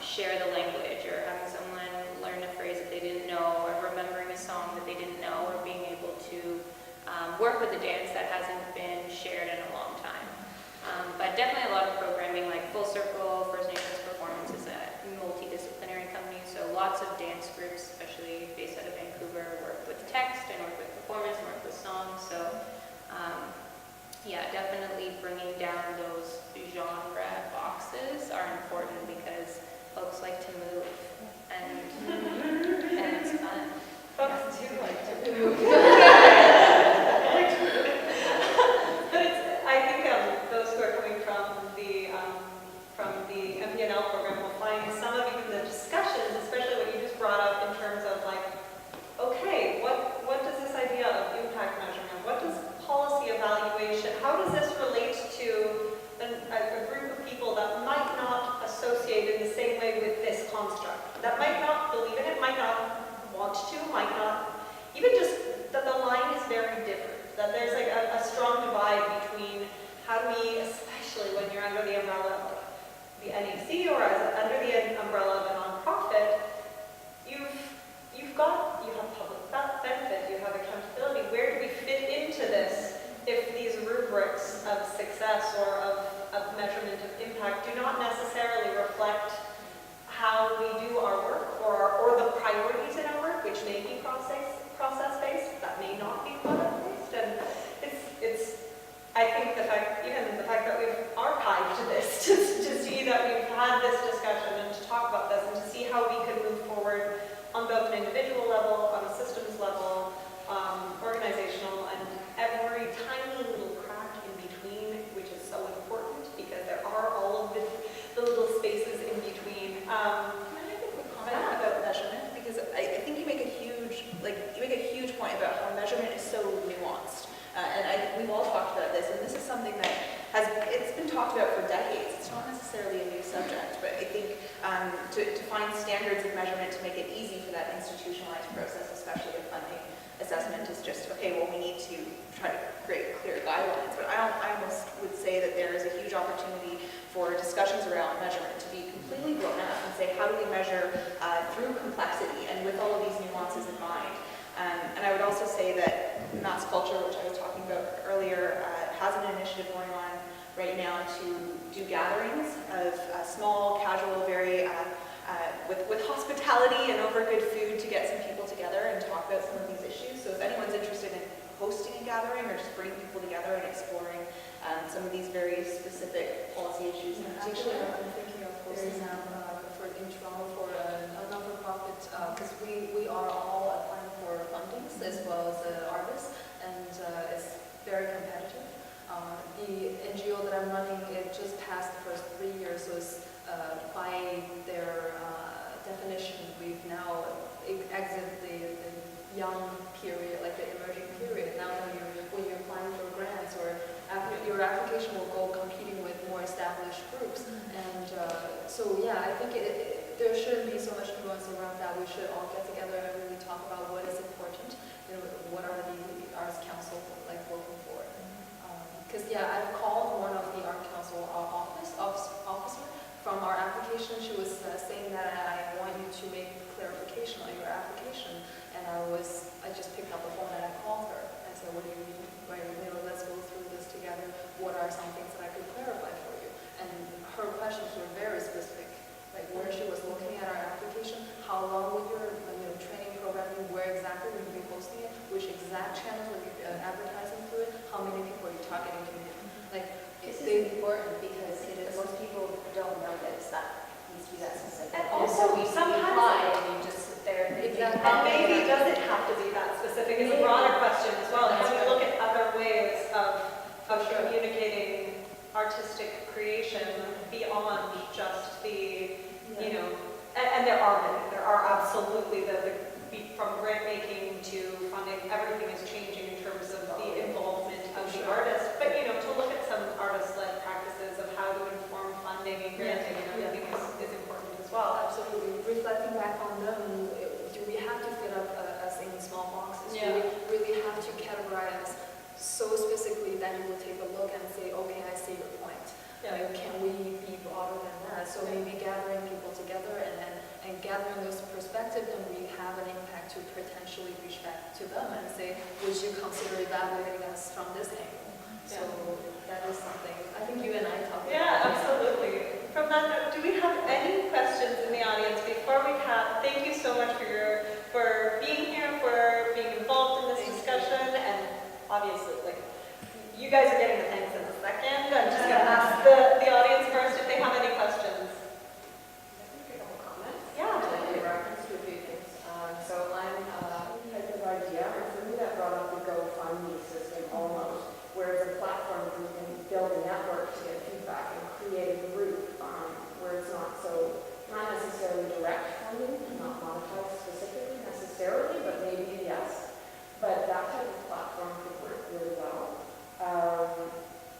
share the language, or having someone learn a phrase that they didn't know, or remembering a song that they didn't know, or being able to work with a dance that hasn't been shared in a long time. But definitely a lot of programming, Full Circle, First Nations Performance is a multidisciplinary company, so lots of dance groups, especially based out of Vancouver, work with text and work with performance and work with songs. So yeah, definitely bringing down those genre boxes are important, because folks like to move, and it's fun. Folks do like to move. But I think those who are coming from the MPNL program will find some of even the discussions, especially what you just brought up in terms of okay, what does this idea of impact measurement, what does policy evaluation, how does this relate to a group of people that might not associate in the same way with this construct, that might not believe in it, might not want to, might not, even just that the line is very different, that there's a strong divide between how do we, especially when you're under the NEC or as under the umbrella of a nonprofit, you have public benefit, you have accountability. Where do we fit into this if these rubrics of success or of measurement of impact do not necessarily reflect how we do our work or the priorities in our work, which may be process-based, that may not be product-based. And I think the fact that we've archived this to see that we've had this discussion and to talk about this and to see how we could move forward on both an individual level, on a systems level, organizational, and every tiny little crack in between, which is so important because there are all of the little spaces in between. Can I make a quick comment about measurement? Because I think you make a huge point about how measurement is so nuanced. We've all talked about this, and this is something that it's been talked about for decades. It's not necessarily a new subject, but I think to find standards of measurement to make it easy for that institutionalized process, especially of funding assessment, is just, okay, well, we need to try to create clear guidelines. But I almost would say that there is a huge opportunity for discussions around measurement to be completely blown up and say, how do we measure through complexity and with all of these nuances in mind? And I would also say that mass culture, which I was talking about earlier, has an initiative going on right now to do gatherings of small, casual, very with hospitality and over good food to get some people together and talk about some of these issues. So if anyone's interested in hosting a gathering or just bringing people together and exploring some of these very specific policy issues in particular. Actually, I'm thinking of hosting in Toronto for a non-for-profit, because we are all applying for fundings as well as artists, and it's very competitive. The NGO that I'm running, it just passed the first 3 years, so it's by their definition, we've now exited the young period, like the emerging period. Now when you're applying for grants or your application will go competing with more established groups. And so yeah, I think there shouldn't be so much nuance around that. We should all get together and really talk about what is important. What are the Arts Council like working for? Because yeah, I've called one of the Art Council officer from our application. She was saying that I want you to make clarification on your application, and I just picked up the phone and I called her and said, what do you need? Right, let's go through this together. What are some things that I could clarify for you? And her questions were very specific, like where she was looking at our application, how long would your training program be, where exactly would you be posting it, which exact channels would you be advertising through it, how many people are you targeting community? Like, this is important because most people don't know that it's that needs to be that specific. And also, we sometimes apply and you just sit there and Exactly. And maybe does it have to be that specific is a broader question as well. Can we look at other ways of communicating artistic creation beyond just the, and there are many. There are absolutely from grant making to funding, everything is changing in terms of the involvement of the artist. But to look at some artist-led practices of how to inform funding and granting and everything is important as well. Absolutely. Reflecting back on them, do we have to fit up us in small boxes? Yeah. Do we really have to categorize so specifically that you will take a look and say, okay, I see your point. Yeah. Like, can we be broader than that? So maybe gathering people together and gathering those perspectives, and we have an impact to potentially reach back to them and say, would you consider evaluating us from this angle? So that is something, I think you and I talked about. Yeah, absolutely. From that note, do we have any questions in the audience before we have? Thank you so much for being here, for being involved in this discussion, and obviously, you guys are getting the thanks in a second. I'm just going to ask the audience first if they have any questions. Yeah. In reference to a few things. So I'm type of idea, and for me that brought up the GoFundMe system almost, where it's a platform where you can build a network to get feedback and create a group where it's not necessarily direct funding, not monetized specifically necessarily, but maybe yes. But that type of platform could work really well.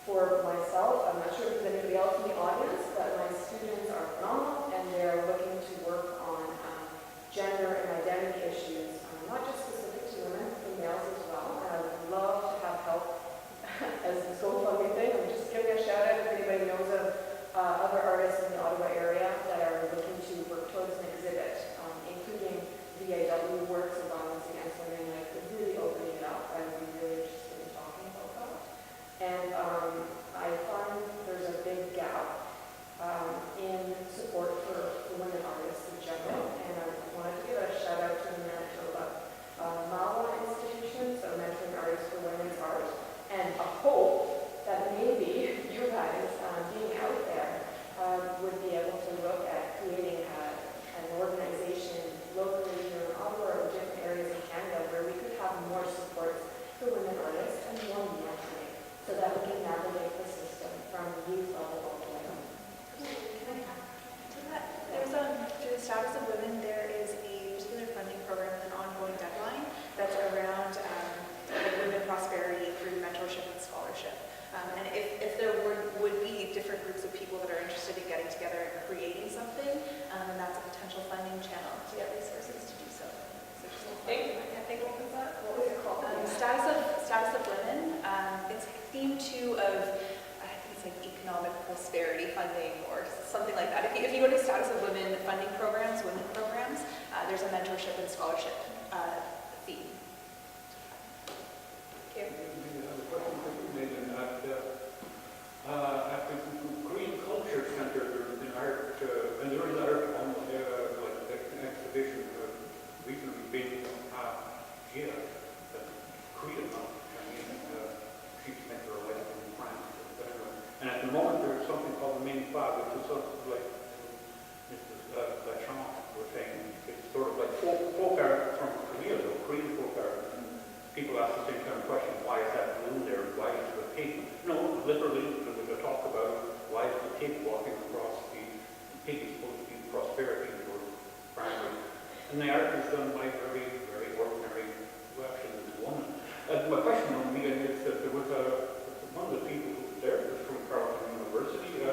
For myself, I'm not sure if there's anybody And I find there's a big gap in support for women artists in general. And I wanted to give a shout out to the Manitoba Malwa Institution, so mentoring artists for women's art, and a hope that maybe you guys, being out there, would be able to look at creating an organization locally here in Ottawa or different areas of Canada where we could have more support for women artists and more mentoring so that we can navigate the system from youth level all the way up. There's through the status of women, there is a particular funding program with an ongoing deadline that's around women prosperity through mentorship and scholarship. And if there would be different groups of people that are interested in getting together and creating something, then that's a potential funding channel to get resources to do so. Thank you. I think what was that? What was it called? Status of women. It's theme 2 of, I think it's like economic prosperity funding or something like that. If you go to status of women funding programs, women programs, there's a mentorship and scholarship theme. I have a question for you, Meghan. At the Korean Culture Center in art, and there is art on like an exhibition recently being here, Korean art. I mean, she's meant to like in France. But anyway. And at the moment there's something called the Main Five, which is sort of like Mrs. Lachance was saying. It's sort of like folk art from Korea, though, Korean folk art. People ask the same kind of question, why is that balloon there? Why is the pig? No, literally, there was a talk about why is the pig walking across the pig is supposed to be prosperity or primary. And the art is done by very, very ordinary, well, actually, this woman. My question on Meghan is that there was one of the people who was there was from Carleton University,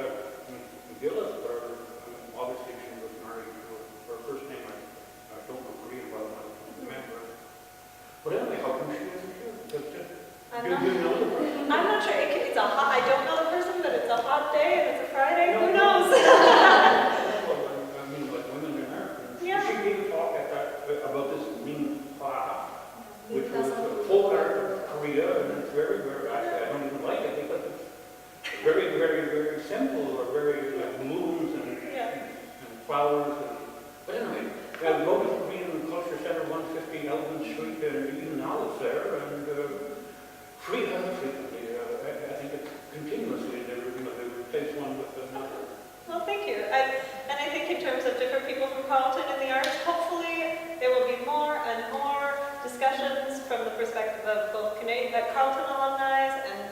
Nichols, or obviously she was married to her first name. I don't know Korean well enough to remember. But anyway, how come she isn't here? Do you know the person? I'm not sure. It's a hot, I don't know the person, but it's a hot day and it's a Friday. No, Who no. knows? I mean, like women in America. Yeah. She gave a talk about this Ming Fa, which was the folk art of Korea, and it's very, very, actually, I don't even like it because it's very, very, very simple, or very like moons and flowers. But anyway, go to the Korean Culture Center, 150 Elgin Street, and even now it's there, and frequently, I think it's continuously, they replace one with another. Well, thank you. And I think in terms of different people from Carleton in the arts, hopefully there will be more and more discussions from the perspective of both Carleton alumni and